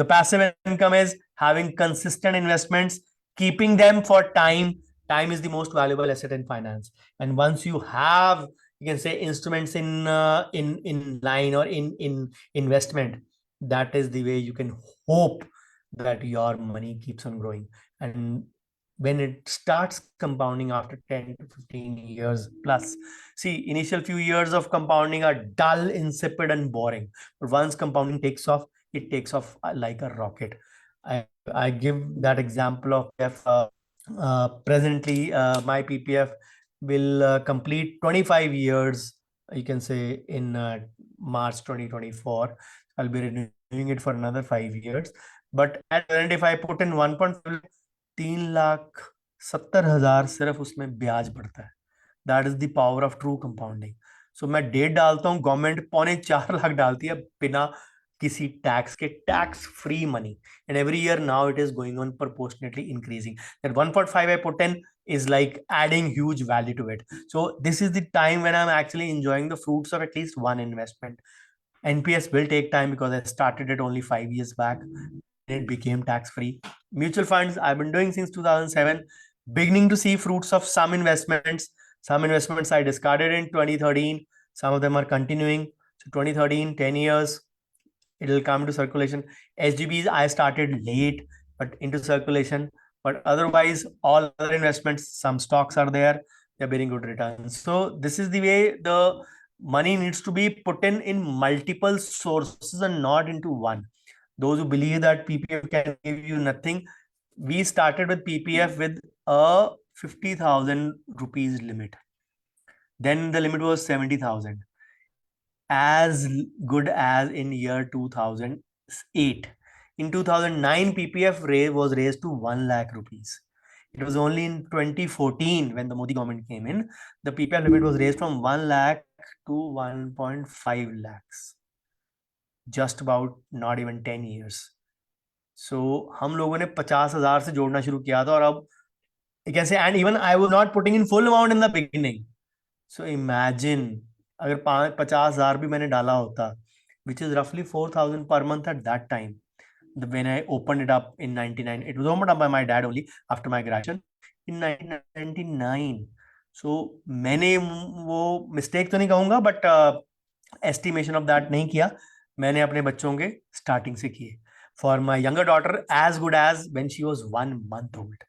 the passive income is having consistent investments, keeping them for time. Time is the most valuable asset in finance. And once you have, you can say instruments in line or in investment, that is the way you can hope that your money keeps on growing. And when it starts compounding after 10 to 15 years plus, see, initial few years of compounding are dull, insipid, and boring. But once compounding takes off, it takes off like a rocket. I give that example of if presently my PPF will complete 25 years, you can say in March 2024. I'll be renewing it for another 5 years. But at present, if I put in 1.5, 3,70,000 सिर्फ उसमें ब्याज पड़ता है. That is the power of true compounding. So मैं 1.5 डालता हूँ, government 3.25 lakh डालती है बिना किसी टैक्स के, tax free money. And every year now it is going on proportionately increasing. That 1.5 I put in is like adding huge value to it. So this is the time when I'm actually enjoying the fruits of at least one investment. NPS will take time because I started it only 5 years back. It became tax free. Mutual funds I've been doing since 2007, beginning to see fruits of some investments. Some investments I discarded in 2013. Some of them are continuing. So 2013, 10 years, it will come to circulation. SGBs I started late, but into circulation. But otherwise, all other investments, some stocks are there. They're bearing good returns. So this is the way the money needs to be put in multiple sources and not into one. Those who believe that PPF can give you nothing, we started with PPF with a 50,000 rupees limit. Then the limit was 70,000. As good as in year 2008. In 2009, PPF was raised to 1 lakh rupees. It was only in 2014 when the Modi government came in, the PPF limit was raised from 1 lakh to 1.5 lakhs. Just about not even 10 years. So हम लोगों ने 50,000 से जोड़ना शुरू किया था और अब you can say, and even I was not putting in full amount in the beginning. So imagine अगर 50,000 भी मैंने डाला होता, which is roughly 4,000 per month at that time, when I opened it up in 99. It was opened up by my dad only after my graduation in 1999. So मैंने वो mistake तो नहीं कहूँगा, but estimation of that नहीं किया. मैंने अपने बच्चों के starting से किए. For my younger daughter, as good as when she was 1 month old.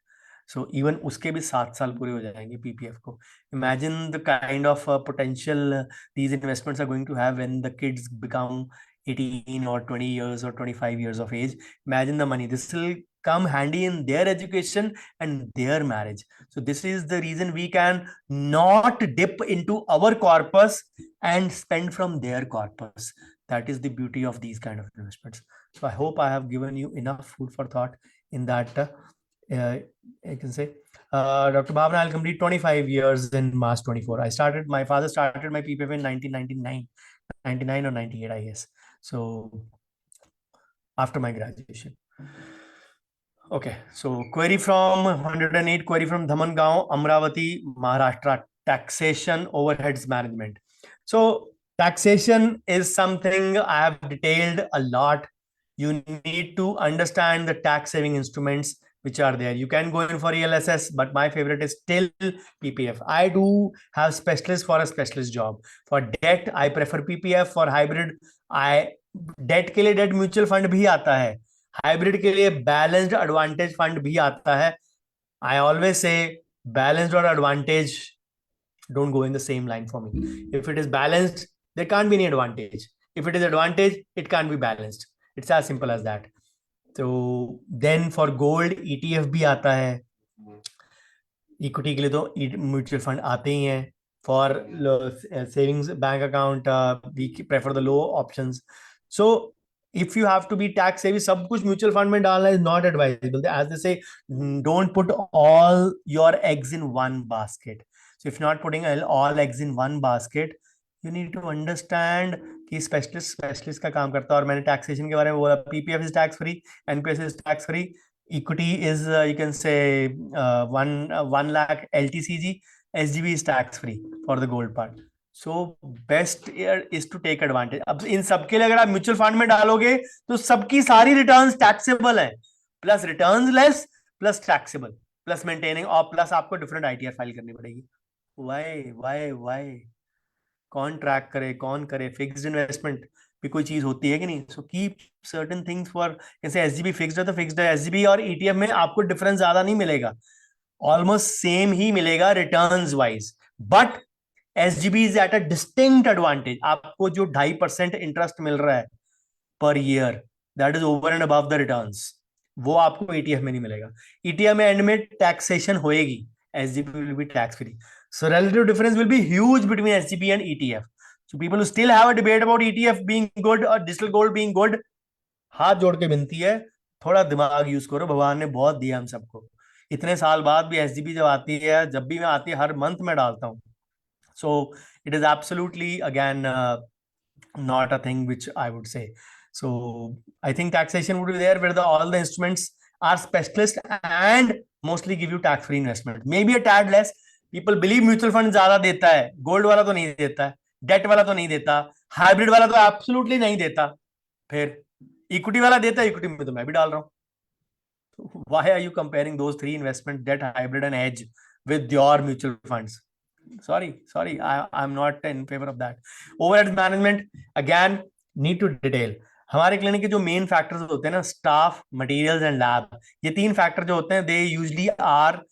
So even उसके भी 7 साल पूरे हो जाएंगे पीपीएफ को. Imagine the kind of potential these investments are going to have when the kids become 18 or 20 years or 25 years of age. Imagine the money. This will come handy in their education and their marriage. So this is the reason we can not dip into our corpus and spend from their corpus. That is the beauty of these kind of investments. So I hope I have given you enough food for thought in that. I can say, Dr. Bhavna, I'll complete 25 years in March 24. My father started my PPF in 1999, 99 or 98, I guess. So after my graduation. Okay, so query from 108, query from Dhamangaon, Amravati, Maharashtra, taxation overheads management. So taxation is something I have detailed a lot. You need to understand the tax saving instruments which are there. You can go in for ELSS, but my favorite is still PPF. I do have specialist for a specialist job. For debt, I prefer PPF. For hybrid, I debt के लिए debt mutual fund भी आता है. Hybrid के लिए balanced advantage fund भी आता है. आई ऑलवेज से बैलेंस्ड और advantage don't go in the same line for me. If it is balanced, there can't be any advantage. If it is advantage, it can't be balanced. It's as simple as that. So then for gold, ETF भी आता है. Equity के लिए तो mutual fund आते ही हैं. For savings bank account we prefer the low options. So if you have to be tax savvy, सब कुछ म्यूचुअल फंड में डालना is not advisable. As they say, don't put all your eggs in one basket. So if you're not putting all eggs in one basket, you need to understand कि specialist का काम करता है. और मैंने taxation के बारे में बोला, PPF is tax free, NPS is tax free, equity is you can say 1 lakh LTCG, SGB is tax free for the gold part. So best is to take advantage. अब इन सबके लिए अगर आप म्यूचुअल फंड में डालोगे तो सबकी सारी रिटर्न्स टैक्सेबल है, plus returns less, plus taxable, plus maintaining, और प्लस आपको डिफरेंट आईटीआर फाइल करनी पड़ेगी. वाई कौन ट्रैक करे, कौन करे? फिक्स्ड इन्वेस्टमेंट भी कोई चीज होती है कि नहीं? So keep certain things for, जैसे एसजीबी फिक्स्ड है तो फिक्स्ड है. एसजीबी और ईटीएफ में आपको डिफरेंस ज्यादा नहीं मिलेगा, ऑलमोस्ट सेम ही मिलेगा returns wise. But SGB is at a distinct advantage. आपको जो 2.5% इंटरेस्ट मिल रहा है per year, that is over and above the returns. वो आपको ईटीएफ में नहीं मिलेगा. ईटीएफ में एंड में टैक्सेशन होएगी, SGB will be tax free. So relative difference will be huge between SGP and ETF. So people who still have a debate about ETF being good or digital gold being good, हाथ जोड़ के विनती है, थोड़ा दिमाग use करो. भगवान ने बहुत दिया हम सबको. इतने साल बाद भी एसजीपी जब आती है, जब भी मैं आती है, हर मंथ में डालता हूँ. So it is absolutely again not a thing which I would say. So I think taxation would be there where all the instruments are specialist and mostly give you tax free investment. Maybe a tad less. People believe mutual fund ज्यादा देता है, gold वाला तो नहीं देता है, date वाला तो नहीं देता, हाइब्रिड वाला तो एब्सोल्युटली नहीं देता, फिर इक्विटी वाला देता है. इक्विटी में तो मैं भी डाल रहा हूं. Why are you comparing those 3 investment, debt, hybrid and edge, with your mutual funds? sorry, I'm not in favor of that. Overhead management, again, need to detail. हमारे क्लिनिक के जो मेन फैक्टर्स होते हैं ना, स्टाफ, मटेरियल्स एंड लैब, ये 3 factor जो होते हैं, they usually are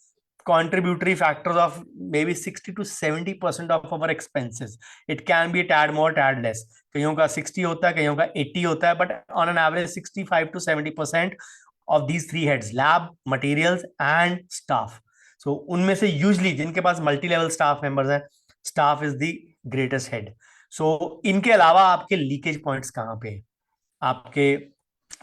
contributory factors of maybe 60 to 70% of our expenses. It can be a tad more, tad less. कईयों का 60 होता है, कईयों का 80 होता है, but on an average 65 to 70% of these 3 heads, lab, materials and staff. So उनमें से यूजली जिनके पास मल्टी लेवल स्टाफ मेंबर्स हैं, staff is the greatest head. So इनके अलावा आपके लीकेज पॉइंट्स कहाँ पे, आपके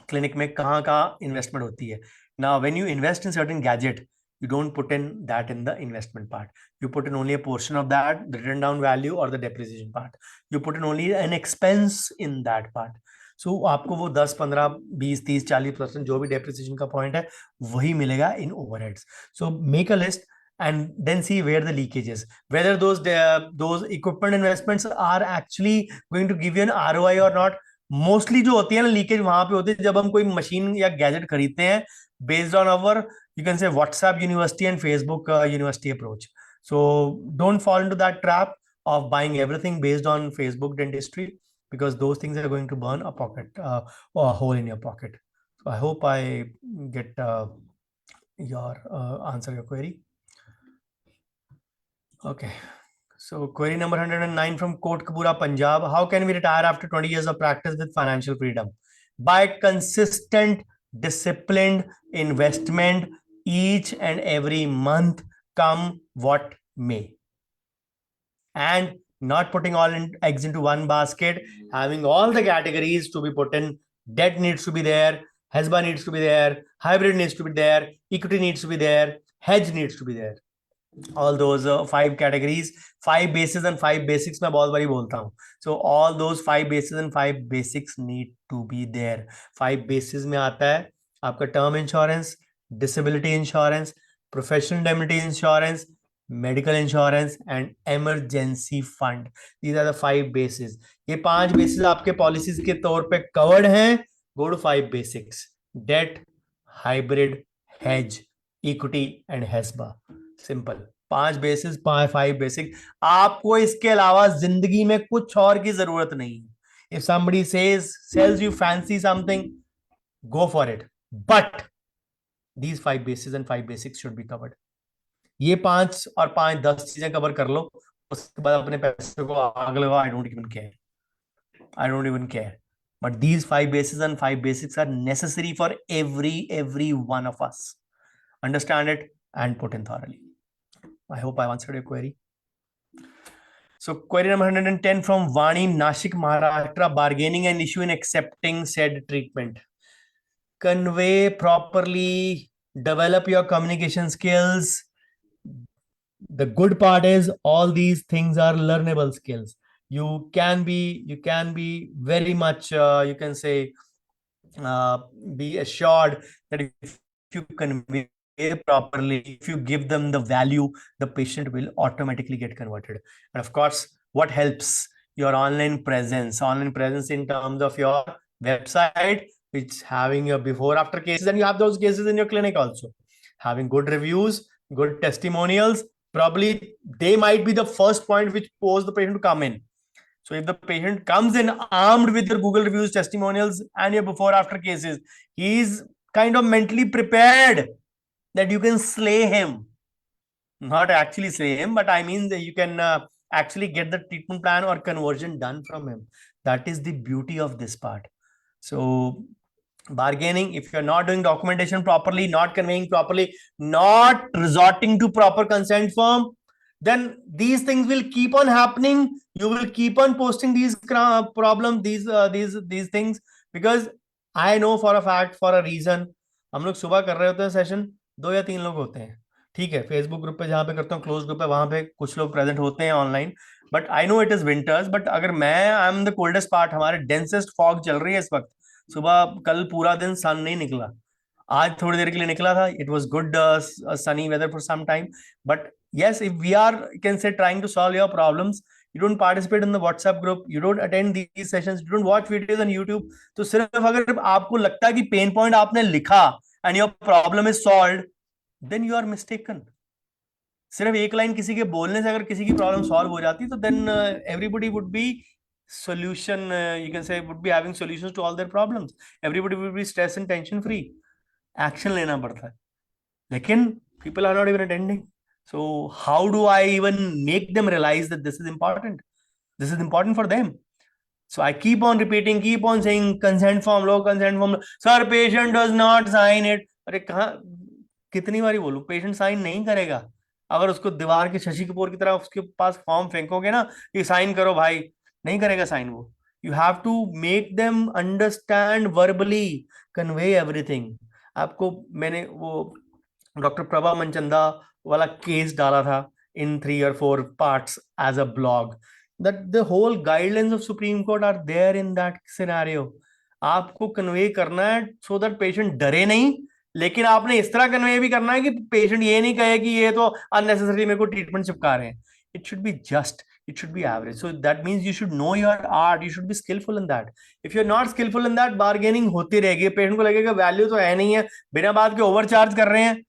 क्लिनिक में कहाँ कहाँ इन्वेस्टमेंट होती है. Now when you invest in certain gadget, you don't put in that in the investment part. You put in only a portion of that, the written down value or the depreciation part. You put in only an expense in that part. So आपको वो 10, 15, 20, 30, 40% जो भी depreciation का point है, वही मिलेगा in overheads. So make a list and then see where the leakage is. Whether those equipment investments are actually going to give you an ROI or not. Mostly जो होती है ना लीकेज वहां पे होती है जब हम कोई मशीन या गैजेट खरीदते हैं based on our, you can say, WhatsApp university and Facebook university approach. So don't fall into that trap of buying everything based on Facebook dentistry, because those things are going to burn a pocket or a hole in your pocket. So I hope I get your answer your query. Okay. So query number 109 from Kotkapura, Punjab. How can we retire after 20 years of practice with financial freedom? By consistent, disciplined investment each and every month, come what may. And not putting all eggs into one basket, having all the categories to be put in. Debt needs to be there, HESBA needs to be there, hybrid needs to be there, equity needs to be there, hedge needs to be there. All those 5 categories, 5 bases and 5 basics मैं बहुत बारी बोलता हूँ. So all those 5 bases and 5 basics need to be there. 5 bases में आता है आपका term insurance, disability insurance, professional indemnity insurance, medical insurance and emergency fund. These are the 5 bases. ये 5 bases आपके policies के तौर पे covered हैं. Go to 5 basics: debt, hybrid, hedge, equity and HESBA. Simple. 5 basis, 5 basic. आपको इसके अलावा जिंदगी में कुछ और की जरूरत नहीं है. If somebody sells you fancy something, go for it, but these 5 bases and 5 basics should be covered. ये 5 और 5 10 चीजें कवर कर लो, उसके बाद अपने पैसे को आग लगाओ. I don't even care. But these 5 bases and 5 basics are necessary for every one of us. Understand it and put in thoroughly. I hope I've answered your query. So query number 110 from Vani, Nashik, Maharashtra. Bargaining an issue in accepting said treatment. Convey properly, develop your communication skills. The good part is all these things are learnable skills. You can be very much, you can say, be assured that if you convey properly, if you give them the value, the patient will automatically get converted. And of course, what helps? Your online presence in terms of your website, which having your before after cases, and you have those cases in your clinic also. Having good reviews, good testimonials, probably they might be the first point which pose the patient to come in. So if the patient comes in armed with your Google reviews, testimonials, and your before after cases, he's kind of mentally prepared that you can slay him. Not actually slay him, but I mean that you can actually get the treatment plan or conversion done from him. That is the beauty of this part. So bargaining, if you're not doing documentation properly, not conveying properly, not resorting to proper consent form, then these things will keep on happening. You will keep on posting these problems, these things, because I know for a fact, for a reason. हम लोग सुबह कर रहे होते हैं session, 2 या 3 लोग होते हैं, ठीक है. फेसबुक ग्रुप पे जहां पे करता हूँ, क्लोज ग्रुप है, वहां पे कुछ लोग प्रेजेंट होते हैं online. But I know it is winters, but अगर मैं I am the coldest part, हमारे डेंसेस्ट फॉग चल रही है इस वक्त. सुबह कल पूरा दिन सन नहीं निकला, आज थोड़ी देर के लिए निकला था. It was good sunny weather for some time. But yes, if we are, you can say, trying to solve your problems, you don't participate in the WhatsApp group, you don't attend these sessions, you don't watch videos on YouTube. तो सिर्फ अगर आपको लगता है कि pain point आपने लिखा and your problem is solved, then you are mistaken. सिर्फ एक लाइन किसी के बोलने से अगर किसी की प्रॉब्लम सॉल्व हो जाती, तो then everybody would be solution, you can say, would be having solutions to all their problems. Everybody would be stress and tension free. Action लेना पड़ता है, लेकिन people are not even attending. So how do I even make them realize that this is important? This is important for them. So I keep on repeating, keep on saying, consent form low, consent form low. Sir, patient does not sign it. अरे कहाँ, कितनी बारी बोलूं, patient sign नहीं करेगा. अगर उसको दीवार के शशि कपूर की तरह उसके पास फॉर्म फेंकोगे ना कि साइन करो भाई, नहीं करेगा साइन वो. You have to make them understand verbally, convey everything. आपको मैंने वो डॉक्टर प्रभा मनचंदा वाला केस डाला था in 3 or 4 parts as a blog, that the whole guidelines of Supreme Court are there in that scenario. आपको कन्वे करना है so that patient डरे नहीं, लेकिन आपने इस तरह कन्वे भी करना है कि पेशेंट ये नहीं कहे कि ये तो अननेसेसरी मेरे को ट्रीटमेंट चिपका रहे हैं. It should be just, it should be average. So that means you should know your art, you should be skillful in that. If you're not skillful in that, bargaining होती रहेगी. Patient को लगेगा value तो है नहीं है, बिना बात के ओवरचार्ज कर रहे हैं.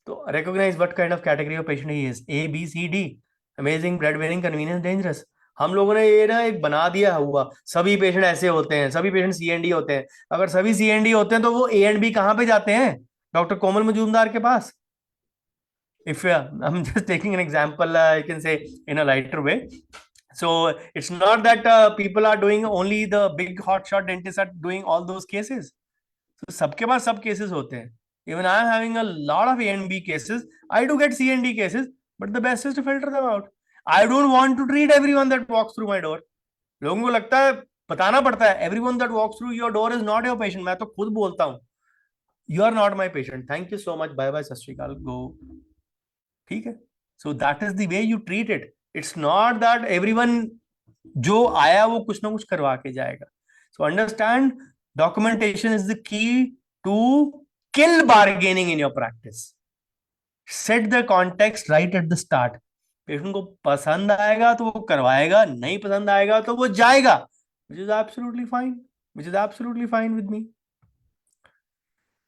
तो recognize what kind of category of patient he is. A, B, C, D. Amazing, breadwinning, convenience, dangerous. हम लोगों ने ये ना एक बना दिया हुआ, सभी पेशेंट ऐसे होते हैं, सभी पेशेंट सी एंड डी होते हैं. अगर सभी सी एंड डी होते हैं तो वो ए एंड बी कहाँ पे जाते हैं? डॉक्टर कोमल मजूमदार के पास? If I'm just taking an example, I can say in a lighter way. So it's not that people are doing only the big hotshot dentists are doing all those cases. So सबके पास सब cases होते हैं. Even I am having a lot of A and B cases. I do get C and D cases, but the best is to filter them out. I don't want to treat everyone that walks through my door. लोगों को लगता है, बताना पड़ता है, everyone that walks through your door is not your patient. मैं तो खुद बोलता हूँ, you are not my patient. Thank you so much. Bye bye. सत श्री अकाल. Go. ठीक है. So that is the way you treat it. It's not that everyone जो आया वो कुछ ना कुछ करवा के जाएगा. So understand, documentation is the key to kill bargaining in your practice. Set the context right at the start. Patient को पसंद आएगा तो वो करवाएगा, नहीं पसंद आएगा तो वो जाएगा, which is absolutely fine. Which is absolutely fine with me.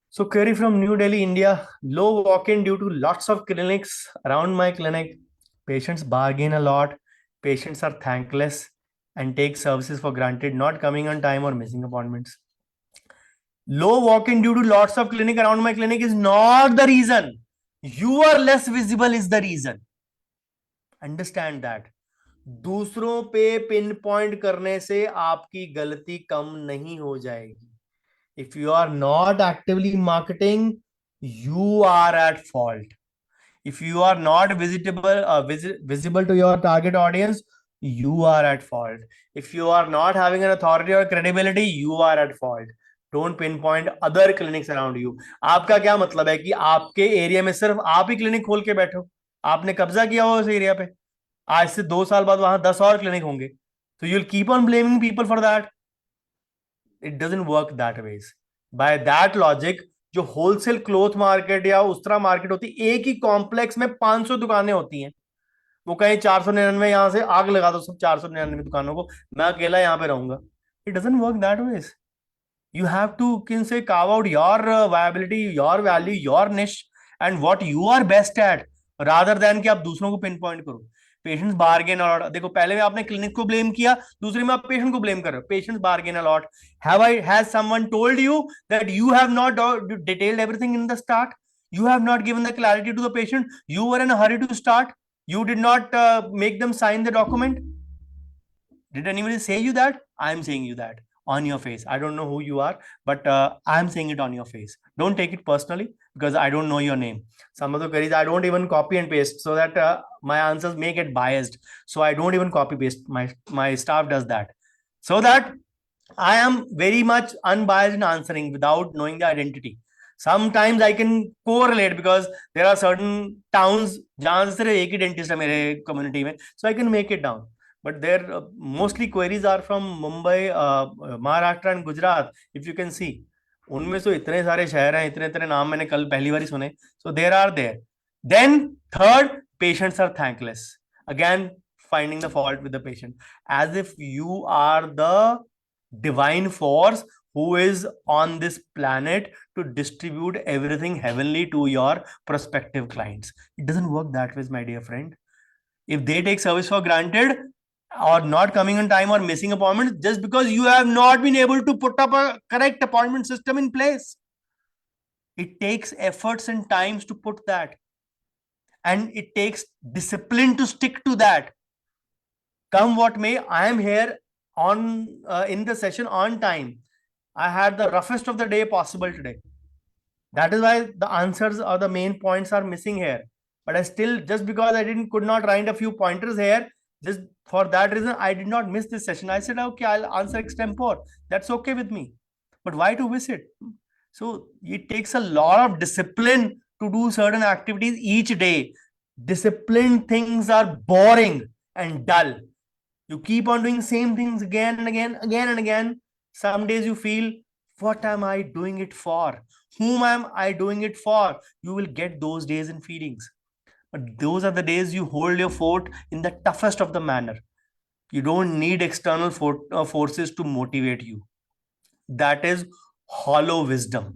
So query from New Delhi, India. Low walk-in due to lots of clinics around my clinic. Patients bargain a lot. Patients are thankless and take services for granted, not coming on time or missing appointments. Low walk-in due to lots of clinic around my clinic is not the reason. You are less visible is the reason. Understand that. दूसरों पे pin point करने से आपकी गलती कम नहीं हो जाएगी. If you are not actively marketing, you are at fault. If you are not visible to your target audience, you are at fault. If you are not having an authority or credibility, you are at fault. Don't pinpoint other clinics around you. आपका क्या मतलब है कि आपके area में सिर्फ आप ही clinic खोल के बैठो, आपने कब्जा किया हो उस एरिया पे, आज से 2 साल बाद वहां 10 और क्लिनिक होंगे, so you'll keep on blaming people for that. It doesn't work that ways. By that logic, जो होलसेल क्लोथ मार्केट या उस तरह मार्केट होती है, एक ही कॉम्प्लेक्स में 500 दुकानें होती हैं, वो कहीं 499 यहां से आग लगा दो सब 499 दुकानों को, मैं अकेला यहां पे रहूंगा. It doesn't work that ways. You have to can say carve out your viability, your value, your niche and what you are best at, rather than कि आप दूसरों को पिन पॉइंट करो. Patients bargain a lot. देखो पहले में आपने clinic को ब्लेम किया, दूसरे में आप पेशेंट को ब्लेम कर रहे हो. Patients bargain a lot. Has someone told you that you have not detailed everything in the start? You have not given the clarity to the patient. You were in a hurry to start. You did not make them sign the document. Did anybody say you that? I am saying you that on your face. I don't know who you are, but I'm saying it on your face. Don't take it personally because I don't know your name. Some of the queries I don't even copy and paste so that my answers may get biased. So I don't even copy paste. My staff does that so that I am very much unbiased in answering without knowing the identity. Sometimes I can correlate because there are certain towns जहां से सिर्फ एक ही dentist है मेरे community में, so I can make it down. But there mostly queries are from Mumbai, Maharashtra and Gujarat. If you can see, उनमें तो इतने सारे शहर हैं, इतने इतने नाम मैंने कल पहली बार ही सुने. So there are there. Then third, patients are thankless. Again, finding the fault with the patient, as if you are the divine force who is on this planet to distribute everything heavenly to your prospective clients. It doesn't work that way, my dear friend. If they take service for granted or not coming on time or missing appointments, just because you have not been able to put up a correct appointment system in place, it takes efforts and times to put that, and it takes discipline to stick to that. Come what may, I am here on in the session on time. I had the roughest of the day possible today. That is why the answers or the main points are missing here. But I still, just because I could not write a few pointers here, just for that reason, I did not miss this session. I said, okay, I'll answer extempore. That's okay with me. But why to miss it? So it takes a lot of discipline to do certain activities each day. Disciplined things are boring and dull. You keep on doing same things again and again, again and again. Some days you feel, what am I doing it for? Whom am I doing it for? You will get those days and feelings. But those are the days you hold your fort in the toughest of the manner. You don't need external forces to motivate you. That is hollow wisdom.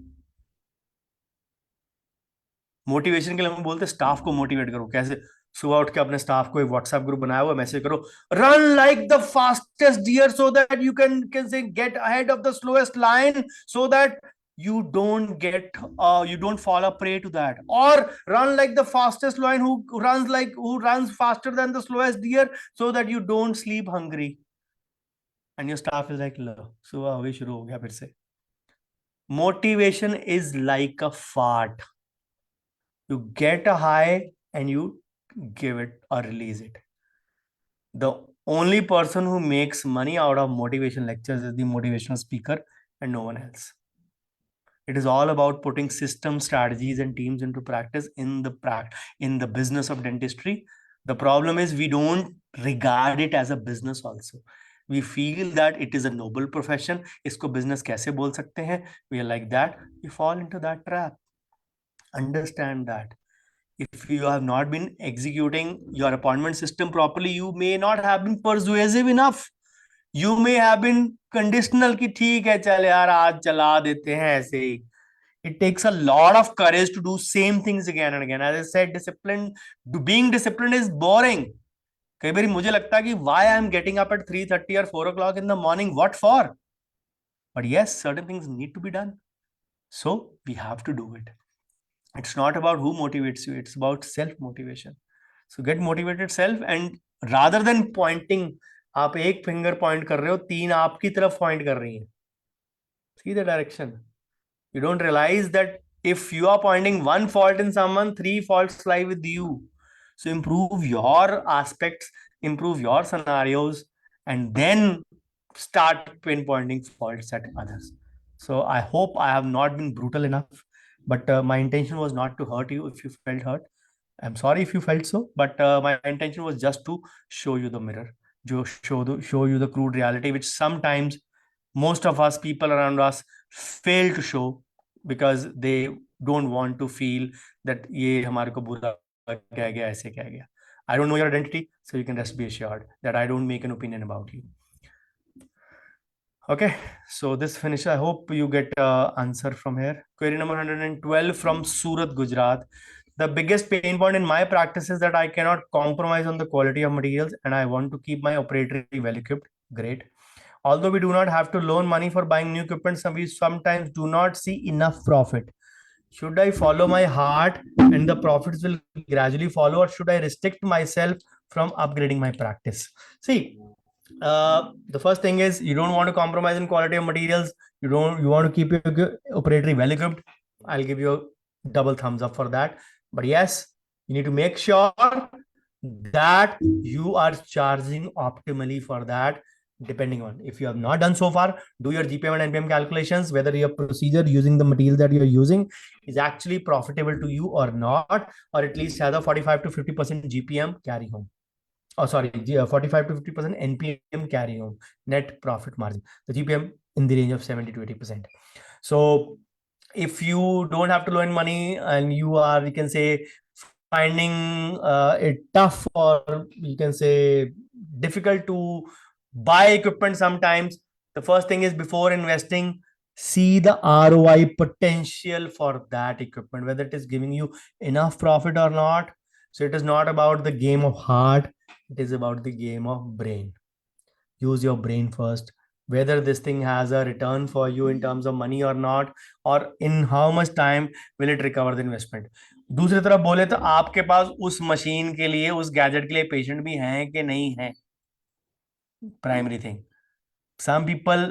Motivation के लिए हम बोलते हैं staff को motivate करो. कैसे? सुबह उठ के अपने स्टाफ को एक व्हाट्सएप ग्रुप बनाया हुआ, मैसेज करो, run like the fastest deer so that you can say get ahead of the slowest line, so that you don't get you don't fall a prey to that, or run like the fastest lion who runs faster than the slowest deer, so that you don't sleep hungry. And your staff is like, लो सुबह अभी शुरू हो गया फिर से. Motivation is like a fart. You get a high and you give it or release it. The only person who makes money out of motivation lectures is the motivational speaker and no one else. It is all about putting system strategies and teams into practice in the business of dentistry. The problem is we don't regard it as a business also. We feel that it is a noble profession. इसको business कैसे बोल सकते हैं? We are like that. We fall into that trap. Understand that. If you have not been executing your appointment system properly, you may not have been persuasive enough. You may have been conditional कि ठीक है चल यार आज चला देते हैं ऐसे ही. It takes a lot of courage to do same things again and again. As I said, being disciplined is boring. कई बार मुझे लगता है कि why I am getting up at 3:30 or 4 o'clock in the morning, what for? But yes, certain things need to be done. So we have to do it. It's not about who motivates you, it's about self-motivation. So get motivated self, and rather than pointing, आप एक finger point कर रहे हो, तीन आपकी तरफ point कर रही हैं. See the direction. You don't realize that if you are pointing one fault in someone, three faults lie with you. So improve your aspects, improve your scenarios, and then start pinpointing faults at others. So I hope I have not been brutal enough, but my intention was not to hurt you if you felt hurt. I'm sorry if you felt so, but my intention was just to show you the mirror, show you the crude reality, which sometimes most of us, people around us, fail to show because they don't want to feel that ये हमारे को बुरा कह गया ऐसे कह गया. I don't know your identity, so you can rest be assured that I don't make an opinion about you. Okay, so this finishes. I hope you get answer from here. Query number 112 from Surat, Gujarat. The biggest pain point in my practice is that I cannot compromise on the quality of materials and I want to keep my operatory well equipped. Great. Although we do not have to loan money for buying new equipment, we sometimes do not see enough profit. Should I follow my heart and the profits will gradually follow, or should I restrict myself from upgrading my practice? See, the first thing is you don't want to compromise in quality of materials. You want to keep your operatory well equipped. I'll give you a double thumbs up for that. But yes, you need to make sure that you are charging optimally for that. Depending on, if you have not done so far, do your GPM and NPM calculations, whether your procedure using the material that you're using is actually profitable to you or not, or at least has a 45 to 50% GPM carry home. Oh, sorry, 45 to 50% NPM carry home, net profit margin. The GPM in the range of 70 to 80%. So if you don't have to loan money and you are, you can say, finding it tough, or you can say difficult to buy equipment sometimes, the first thing is, before investing, see the ROI potential for that equipment, whether it is giving you enough profit or not. So it is not about the game of heart, it is about the game of brain. Use your brain first, whether this thing has a return for you in terms of money or not, or in how much time will it recover the investment. दूसरी तरफ बोले तो आपके पास उस machine के लिए, उस gadget के लिए पेशेंट भी हैं कि नहीं है. Primary thing. Some people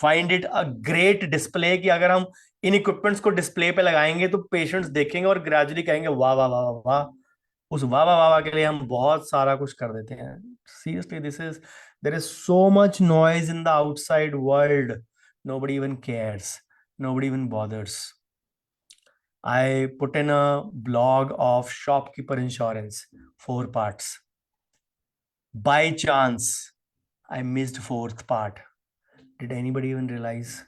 find it a great display कि अगर हम इन इक्विपमेंट्स को डिस्प्ले पे लगाएंगे तो पेशेंट्स देखेंगे और ग्रेजुअली कहेंगे वाह वाह वाह वाह. उस वाह वाह वाह के लिए हम बहुत सारा कुछ कर देते हैं. Seriously, there is so much noise in the outside world. Nobody even cares. Nobody even bothers. I put in a blog of shopkeeper insurance, 4 parts. By chance, I missed 4th part. Did anybody even realize?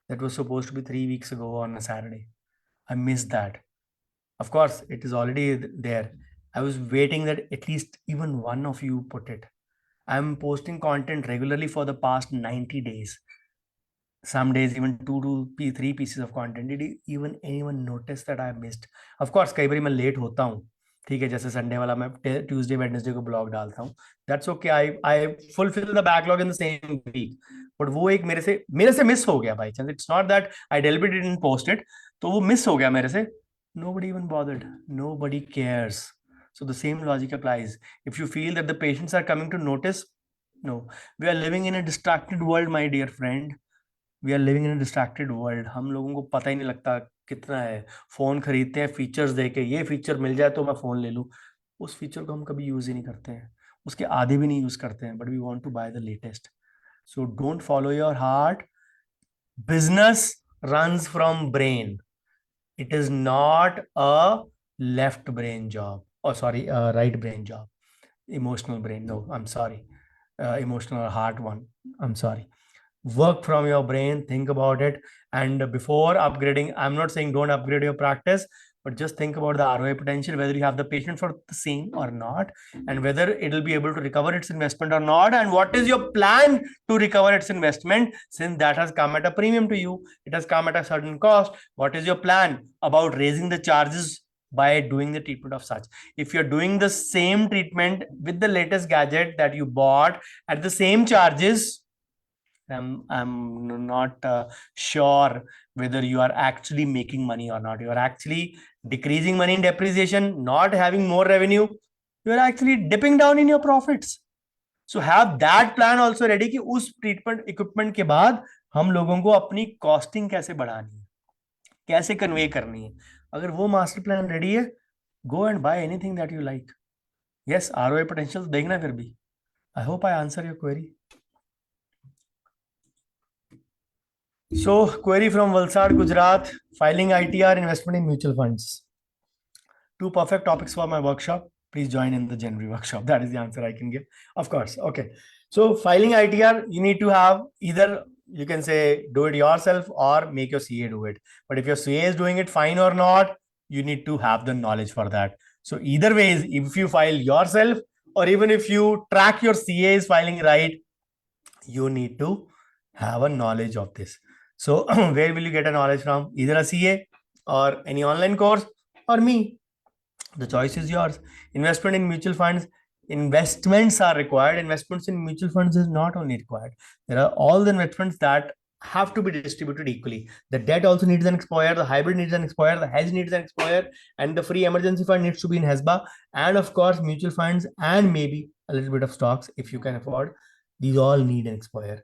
That was supposed to be 3 weeks ago on a Saturday. I missed that. Of course, it is already there. I was waiting that at least even one of you put it. I'm posting content regularly for the past 90 days. Some days even 2 to 3 pieces of content. Did even anyone notice that I missed? Of course, कई बार मैं late होता हूँ. ठीक है, जैसे Sunday वाला मैं Tuesday Wednesday को ब्लॉग डालता हूँ, that's okay, I fulfill the backlog in the same week, but वो एक मेरे से मिस हो गया by chance, it's not that I deliberately didn't post it, तो वो मिस हो गया मेरे से, nobody even bothered, nobody cares. So the same logic applies. If you feel that the patients are coming to notice, no, we are living in a distracted world, my dear friend. We are living in a distracted world, हम लोगों को पता ही नहीं लगता कितना है, phone खरीदते हैं फीचर्स देके, ये फीचर मिल जाए तो मैं फोन ले लूं, उस फीचर को हम कभी यूज ही नहीं करते हैं, उसके आधे भी नहीं यूज करते हैं, but we want to buy the latest. So don't follow your heart. Business runs from brain. It is not a left brain job, or sorry, a right brain job. Emotional brain, no, I'm sorry. Emotional or heart one, I'm sorry. Work from your brain, think about it, and before upgrading, I'm not saying don't upgrade your practice, but just think about the ROI potential, whether you have the patient for the same or not, and whether it will be able to recover its investment or not, and what is your plan to recover its investment, since that has come at a premium to you, it has come at a certain cost. What is your plan about raising the charges by doing the treatment of such? If you're doing the same treatment with the latest gadget that you bought at the same charges, I'm not sure whether you are actually making money or not. You are actually decreasing money in depreciation, not having more revenue. You are actually dipping down in your profits. So have that plan also ready कि उस treatment equipment के बाद हम लोगों को अपनी costing कैसे बढ़ानी है, कैसे कन्वे करनी है. अगर वो मास्टर प्लान रेडी है, go and buy anything that you like. Yes, ROI potential देखना फिर भी. I hope I answer your query. So, query from Valsad, Gujarat, filing ITR, investment in mutual funds. Two perfect topics for my workshop. Please join in the January workshop. That is the answer I can give. Of course. Okay. So, filing ITR, you need to have either, you can say, do it yourself or make your CA do it. But if your CA is doing it fine or not, you need to have the knowledge for that. So, either ways, if you file yourself or even if you track your CA is filing right, you need to have a knowledge of this. So where will you get a knowledge from? Either a CA or any online course or me. The choice is yours. Investment in mutual funds. Investments are required. Investments in mutual funds is not only required. There are all the investments that have to be distributed equally. The debt also needs an exposure. The hybrid needs an exposure. The hedge needs an exposure. And the free emergency fund needs to be in HESBA. And of course, mutual funds and maybe a little bit of stocks if you can afford. These all need an exposure.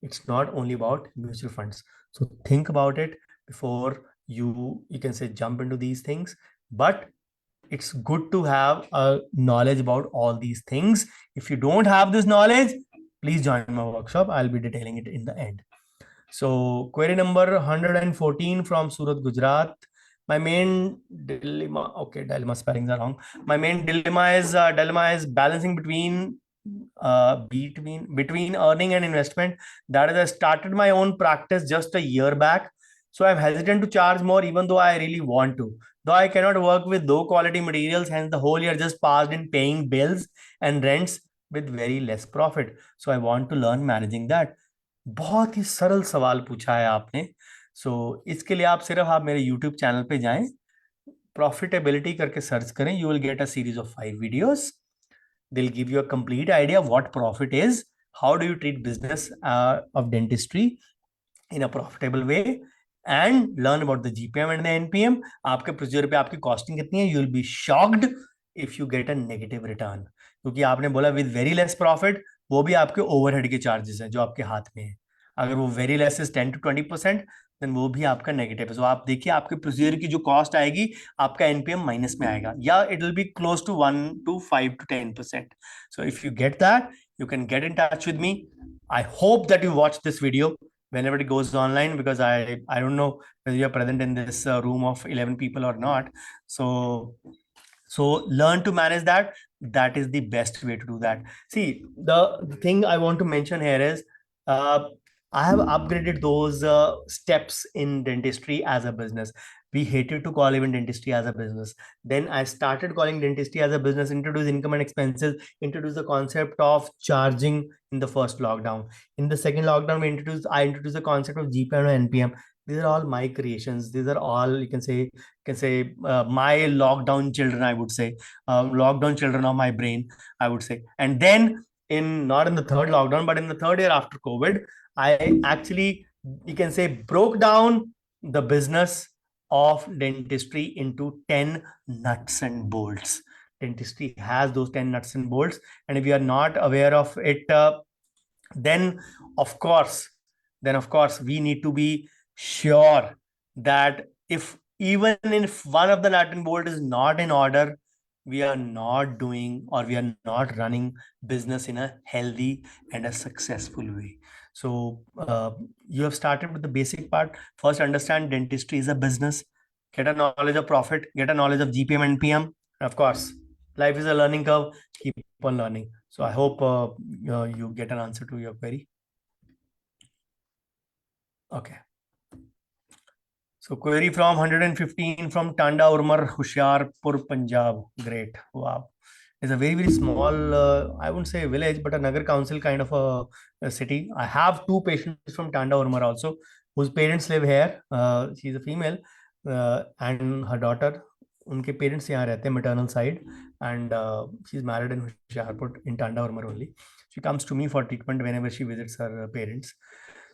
It's not only about mutual funds. So think about it before you can say jump into these things. But it's good to have a knowledge about all these things. If you don't have this knowledge, please join my workshop. I'll be detailing it in the end. So query number 114 from Surat, Gujarat. My main dilemma, okay, dilemma spellings are wrong. My main dilemma is balancing between earning and investment. That is, I started my own practice just a year back, so I'm hesitant to charge more even though I really want to, though I cannot work with low quality materials, hence the whole year just passed in paying bills and rents with very less profit. So I want to learn managing that. बहुत ही सरल सवाल पूछा है आपने. सो इसके लिए आप मेरे YouTube चैनल पे जाएं, प्रॉफिटेबिलिटी करके सर्च करें, you will get a series of 5 videos. They'll give you a complete idea of what profit is, how do you treat business of dentistry in a profitable way, and learn about the GPM and the NPM. आपके procedure पे आपकी costing कितनी है. You will be shocked if you get a negative return, क्योंकि आपने बोला with very less profit, वो भी आपके ओवरहेड के चार्जेस हैं जो आपके हाथ में है. अगर वो वेरी लेस इज 10 to 20%, देन वो भी आपका नेगेटिव है. तो आप देखिए आपके प्रोसीजर की जो कॉस्ट आएगी, आपका एनपीएम माइनस में आएगा, या it will be close to 1 to 5 to 10%. So if you get that, you can get in touch with me. I hope that you watch this video whenever it goes online, because I don't know whether you're present in this room of 11 people or not. So learn to manage that. That is the best way to do that. See, the thing I want to mention here is I have upgraded those steps in dentistry as a business. We hated to call even dentistry as a business. Then I started calling dentistry as a business, introduce income and expenses, introduce the concept of charging in the first lockdown. In the second lockdown, I introduced the concept of GPM and NPM. these are all my creations. These are all, you can say, my lockdown children, I would say, lockdown children of my brain, I would say. And then not in the third lockdown, but in the third year after COVID, I actually, you can say, broke down the business of dentistry into 10 nuts and bolts. Dentistry has those 10 nuts and bolts, and if you are not aware of it, then of course we need to be sure that if even if one of the nut and bolt is not in order, we are not doing, or we are not running business in a healthy and a successful way. So you have started with the basic part. First, understand dentistry is a business. Get a knowledge of profit, get a knowledge of GPM and PM. And of course, life is a learning curve. Keep on learning. So I hope you get an answer to your query. Okay. So query from 115 from Tanda Urmar, Hoshiarpur, Punjab. Great. Wow. It's a very, very small, I wouldn't say village, but a Nagar Council kind of a city. I have two patients from Tanda Urmar also, whose parents live here. She's a female, and her daughter. उनके parents यहाँ रहते हैं maternal side, and she's married in Hoshiarpur in Tanda Urmar only. She comes to me for treatment whenever she visits her parents.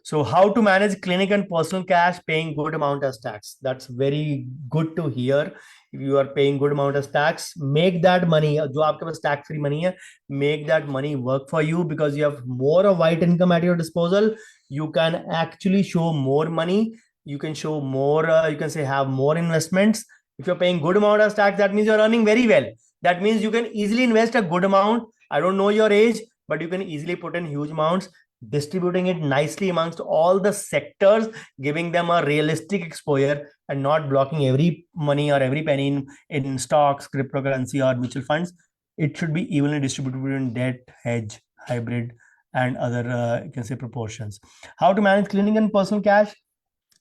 So how to manage clinic and personal cash, paying good amount as tax. That's very good to hear. If you are paying good amount as tax, make that money, जो आपके पास tax free money है, make that money work for you, because you have more of white income at your disposal. You can actually show more money. You can show more, you can say have more investments. If you're paying good amount as tax, that means you're earning very well. That means you can easily invest a good amount. I don't know your age, but you can easily put in huge amounts, distributing it nicely amongst all the sectors, giving them a realistic exposure, and not blocking every money or every penny in stocks, cryptocurrency, or mutual funds. It should be evenly distributed in debt, hedge, hybrid, and other, you can say, proportions. How to manage clinic and personal cash?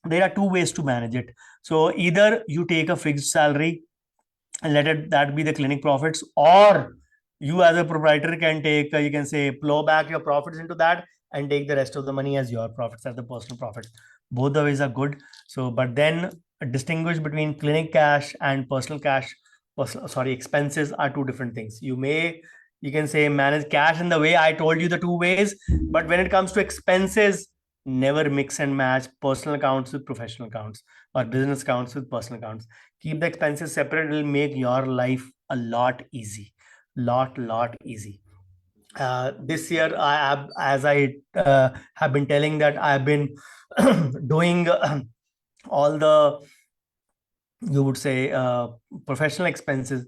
There are two ways to manage it. So either you take a fixed salary and let that be the clinic profits, or you as a proprietor can take, you can say, plow back your profits into that and take the rest of the money as your profits, as the personal profit. Both the ways are good. So, but then distinguish between clinic cash and personal cash. Expenses are two different things. You can say, manage cash in the way I told you, the two ways, but when it comes to expenses, never mix and match personal accounts with professional accounts, or business accounts with personal accounts. Keep the expenses separate. It will make your life a lot easy, lot easy. This year, I have, as I have been telling, that I've been doing all the, you would say, professional expenses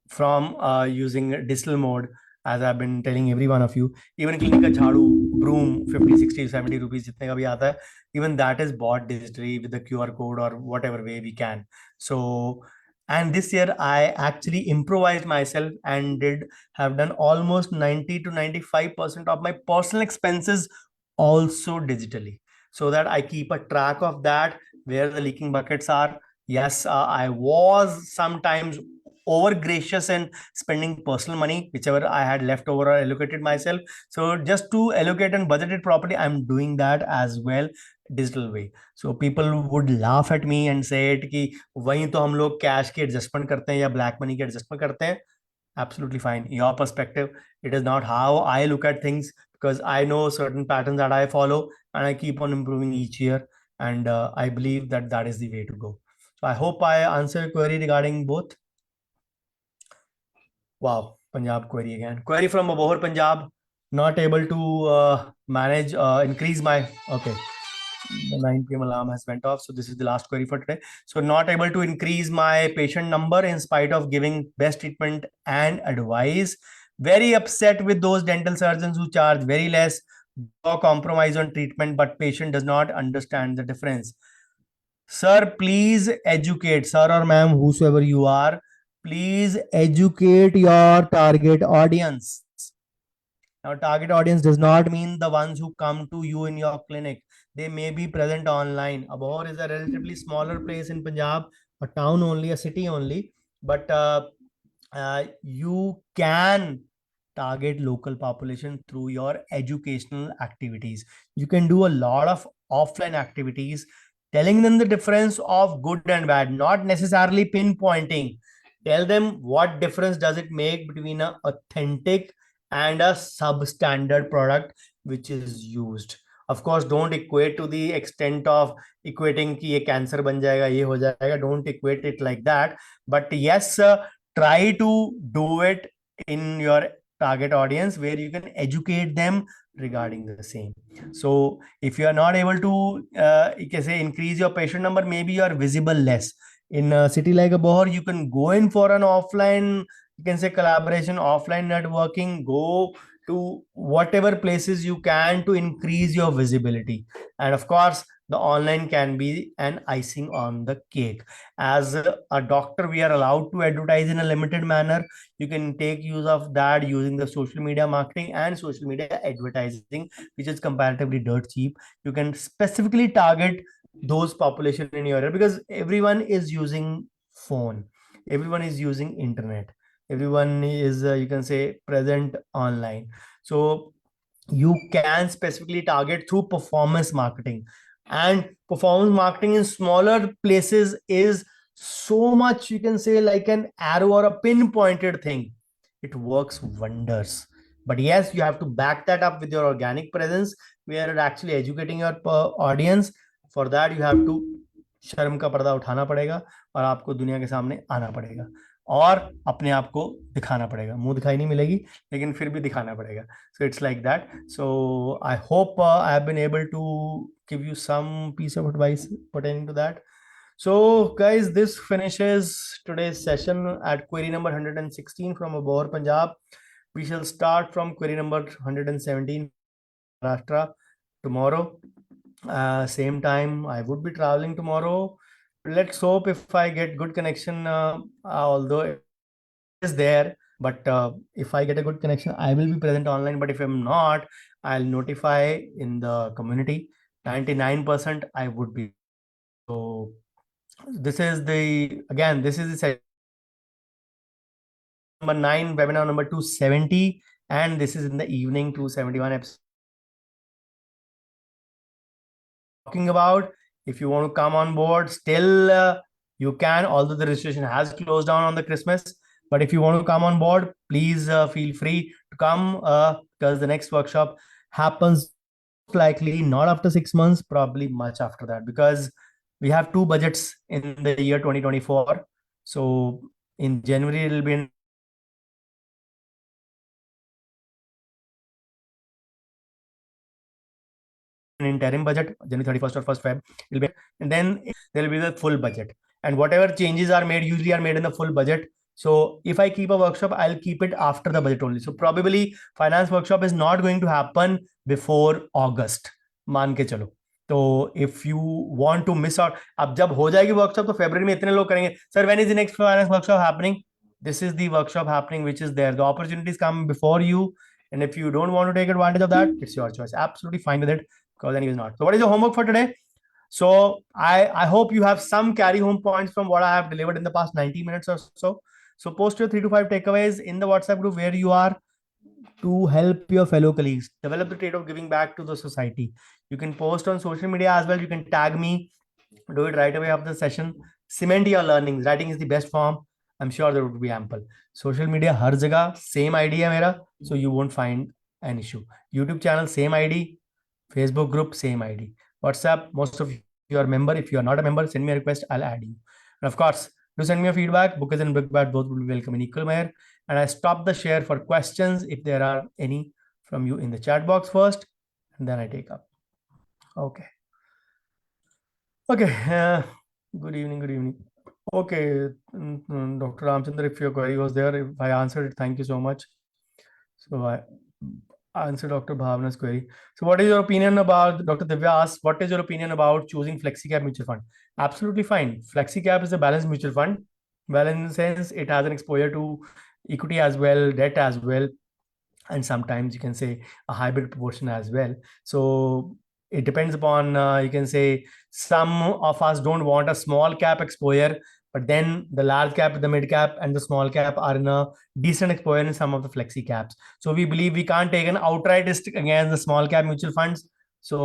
from using digital mode, as I've been telling every one of you. Even cleaning a jhadu, broom, 50, 60, 70 rupees, jitne ka bhi aata hai, even that is bought digitally with the QR code or whatever way we can. So, and this year I actually improvised myself and have done almost 90 to 95% of my personal expenses also digitally, so that I keep a track of that, where the leaking buckets are. Yes, I was sometimes over gracious and spending personal money, whichever I had left over or allocated myself. So just to allocate and budget it properly, I'm doing that as well, digital way. So people would laugh at me and say it कि वहीं तो हम लोग cash के adjustment करते हैं या black money के एडजस्टमेंट करते हैं. Absolutely fine. Your perspective. It is not how I look at things, because I know certain patterns that I follow, and I keep on improving each year. And I believe that that is the way to go. So I hope I answer your query regarding both. Wow, Punjab query again. Query from Abohar, Punjab. Not able to manage, increase my, okay. The 9 p.m. alarm has went off. So this is the last query for today. So not able to increase my patient number in spite of giving best treatment and advice. Very upset with those dental surgeons who charge very less, or compromise on treatment, but patient does not understand the difference. Sir, please educate, sir or ma'am, whosoever you are, please educate your target audience. Now, target audience does not mean the ones who come to you in your clinic. They may be present online. Abohar is a relatively smaller place in Punjab, a town only, a city only, but you can target local population through your educational activities. You can do a lot of offline activities telling them the difference of good and bad, not necessarily pinpointing. Tell them what difference does it make between an authentic and a substandard product which is used. Of course, don't equate to the extent of equating कि ये cancer बन जाएगा, ये हो जाएगा. Don't equate it like that. But yes, try to do it in your target audience where you can educate them regarding the same. So if you are not able to you can say increase your patient number, maybe you are visible less in a city like a Bohor. You can go in for an offline, you can say collaboration, offline networking, go to whatever places you can to increase your visibility. And of course, the online can be an icing on the cake. As a doctor, we are allowed to advertise in a limited manner. You can take use of that using the social media marketing and social media advertising, which is comparatively dirt cheap. You can specifically target those population in your area because everyone is using phone, everyone is using internet, everyone is you can say present online. So you can specifically target through performance marketing, and performance marketing in smaller places is so much, you can say, like an arrow or a pinpointed thing. It works wonders. But yes, you have to back that up with your organic presence where you're actually educating your audience. For that you have to शर्म का पर्दा उठाना पड़ेगा और आपको दुनिया के सामने आना पड़ेगा और अपने आप को दिखाना पड़ेगा. मुंह दिखाई नहीं मिलेगी लेकिन फिर भी दिखाना पड़ेगा. So it's like that. So I hope I have been able to give you some piece of advice pertaining to that. So guys, this finishes today's session at query number 116 from Abor, Punjab. We shall start from query number 117, Maharashtra, tomorrow. Same time, I would be traveling tomorrow. Let's hope if I get good connection, although it is there, but if I get a good connection, I will be present online. But if I'm not, I'll notify in the community. 99% I would be. So this is the, again, this is the session number 9, webinar number 270, and this is in the evening 271 episode. Talking about, if you want to come on board, still you can, although the registration has closed down on the Christmas. But if you want to come on board, please feel free to come because the next workshop happens likely not after 6 months, probably much after that, because we have two budgets in the year 2024. So in January, it will be an interim budget, January 31st or 1st Feb, will be, and then there will be the full budget. And whatever changes are made, usually are made in the full budget. So if I keep a workshop, I'll keep it after the budget only. So probably finance workshop is not going to happen before August. मान के चलो. तो if you want to miss out, अब जब हो जाएगी workshop तो February में इतने लोग करेंगे. Sir, when is the next finance workshop happening? This is the workshop happening, which is there. The opportunities come before you. And if you don't want to take advantage of that, it's your choice. Absolutely fine with it, because anyways not. So what is your homework for today? So I hope you have some carry home points from what I have delivered in the past 90 minutes or so. So post your 3 to 5 takeaways in the WhatsApp group where you are to help your fellow colleagues develop the trait of giving back to the society. You can post on social media as well. You can tag me, do it right away after the session. Cement your learnings. Writing is the best form. I'm sure there would be ample. Social media हर जगह same ID है मेरा, so you won't find an issue. YouTube channel same ID, Facebook group same ID, WhatsApp most of you are member. If you are not a member, send me a request, I'll add you. And of course, do send me a feedback. Bookers and bookbad both will be welcome in equal measure. And I stop the share for questions if there are any from you in the chat box first, and then I take up. Okay. Okay. Good evening. Good evening. Okay, Dr. Ramchandra, if your query was there, if I answered it, thank you so much. So I answered Dr. Bhavana's query. So what is your opinion about, Dr. Divya asks, what is your opinion about choosing FlexiCap mutual fund? Absolutely fine. FlexiCap is a balanced mutual fund. Well, in the sense, it has an exposure to equity as well, debt as well, and sometimes you can say a hybrid proportion as well. So it depends upon, you can say, some of us don't want a small cap exposure, but then the large cap, the mid cap, and the small cap are in a decent exposure in some of the flexi caps. So we believe we can't take an outright risk against the small cap mutual funds. So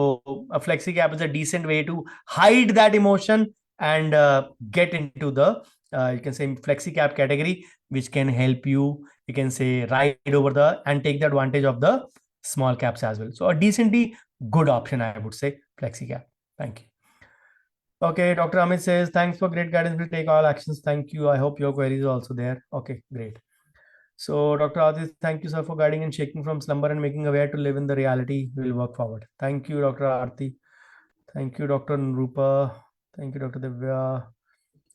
a flexi cap is a decent way to hide that emotion and get into the you can say flexi cap category, which can help you, you can say, ride over the and take the advantage of the small caps as well. So a decently good option, I would say, flexi cap. Thank you. Okay, Dr. Amit says, thanks for great guidance. We'll take all actions. Thank you. I hope your queries are also there. Okay, great. So, Dr. Aziz, thank you, sir, for guiding and shaking from slumber and making aware to live in the reality. We'll work forward. Thank you, Dr. Aarti. Thank you, Dr. Nrupa. Thank you, Dr. Divya.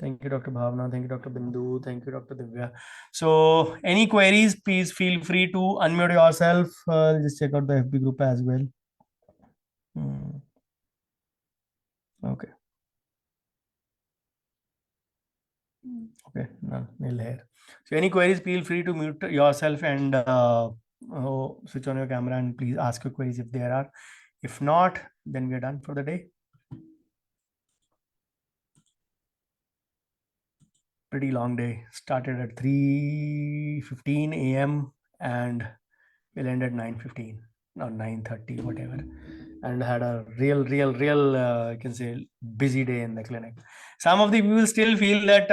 Thank you, Dr. Bhavna. Thank you, Dr. Bindu. Thank you, Dr. Divya. So, any queries, please feel free to unmute yourself. Just check out the FB group as well. Okay. Okay, nil here. So any queries, feel free to mute yourself and switch on your camera and please ask your queries if there are. If not, then we are done for the day. Pretty long day. Started at 3:15 a.m. and we'll end at 9:15 or 9:30, whatever. And had a real, you can say, busy day in the clinic. Some of the people still feel that,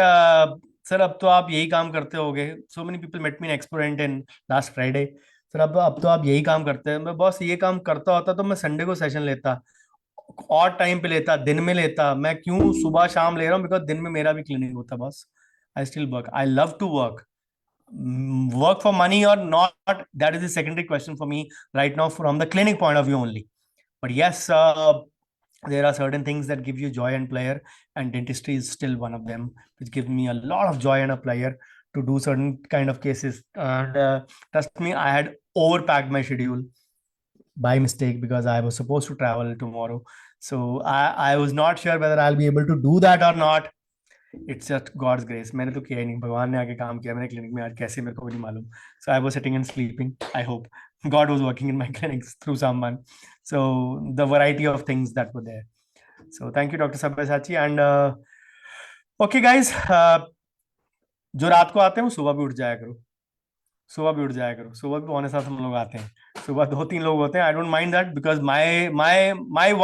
sir, अब तो आप यही काम करते होगे. So many people met me in Exporent in last Friday. Sir अब तो आप यही काम करते हैं. मैं बॉस ये काम करता होता तो मैं संडे को सेशन लेता, और टाइम पे लेता, दिन में लेता. मैं क्यों सुबह शाम ले रहा हूँ? बिकॉज दिन में मेरा भी क्लिनिक होता boss. I still work. I love to work. Work for money or not, that is the secondary question for me right now from the clinic point of view only. But yes, there are certain things that give you joy and pleasure, and dentistry is still one of them, which gives me a lot of joy and a pleasure to do certain kind of cases. And trust me, I had overpacked my schedule by mistake because I was supposed to travel tomorrow. So I was not sure whether I'll be able to do that or not. It's just God's grace. मैंने तो किया ही नहीं, भगवान ने आके काम किया. मैंने क्लिनिक में आज कैसे, मेरे को नहीं मालूम. So I was sitting and sleeping. I hope God was working in my clinics through someone. So the variety of things that were there. So thank you, Dr. Sabyasachi. And okay, guys, जो रात को आते हैं वो सुबह भी उठ जाया करो. सुबह भी उठ जाया करो. सुबह भी पौने 7 हम लोग आते हैं. सुबह 2-3 लोग होते हैं. I don't mind that because my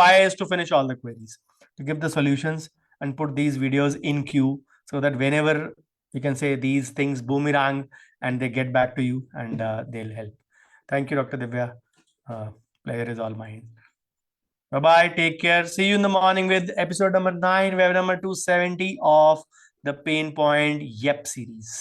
why is to finish all the queries, to give the solutions and put these videos in queue so that whenever you can say these things boomerang and they get back to you and they'll help. Thank you, Dr. Divya. Pleasure is all mine. Bye bye. Take care. See you in the morning with episode number 9, web number 270 of the Pain Point Yep series.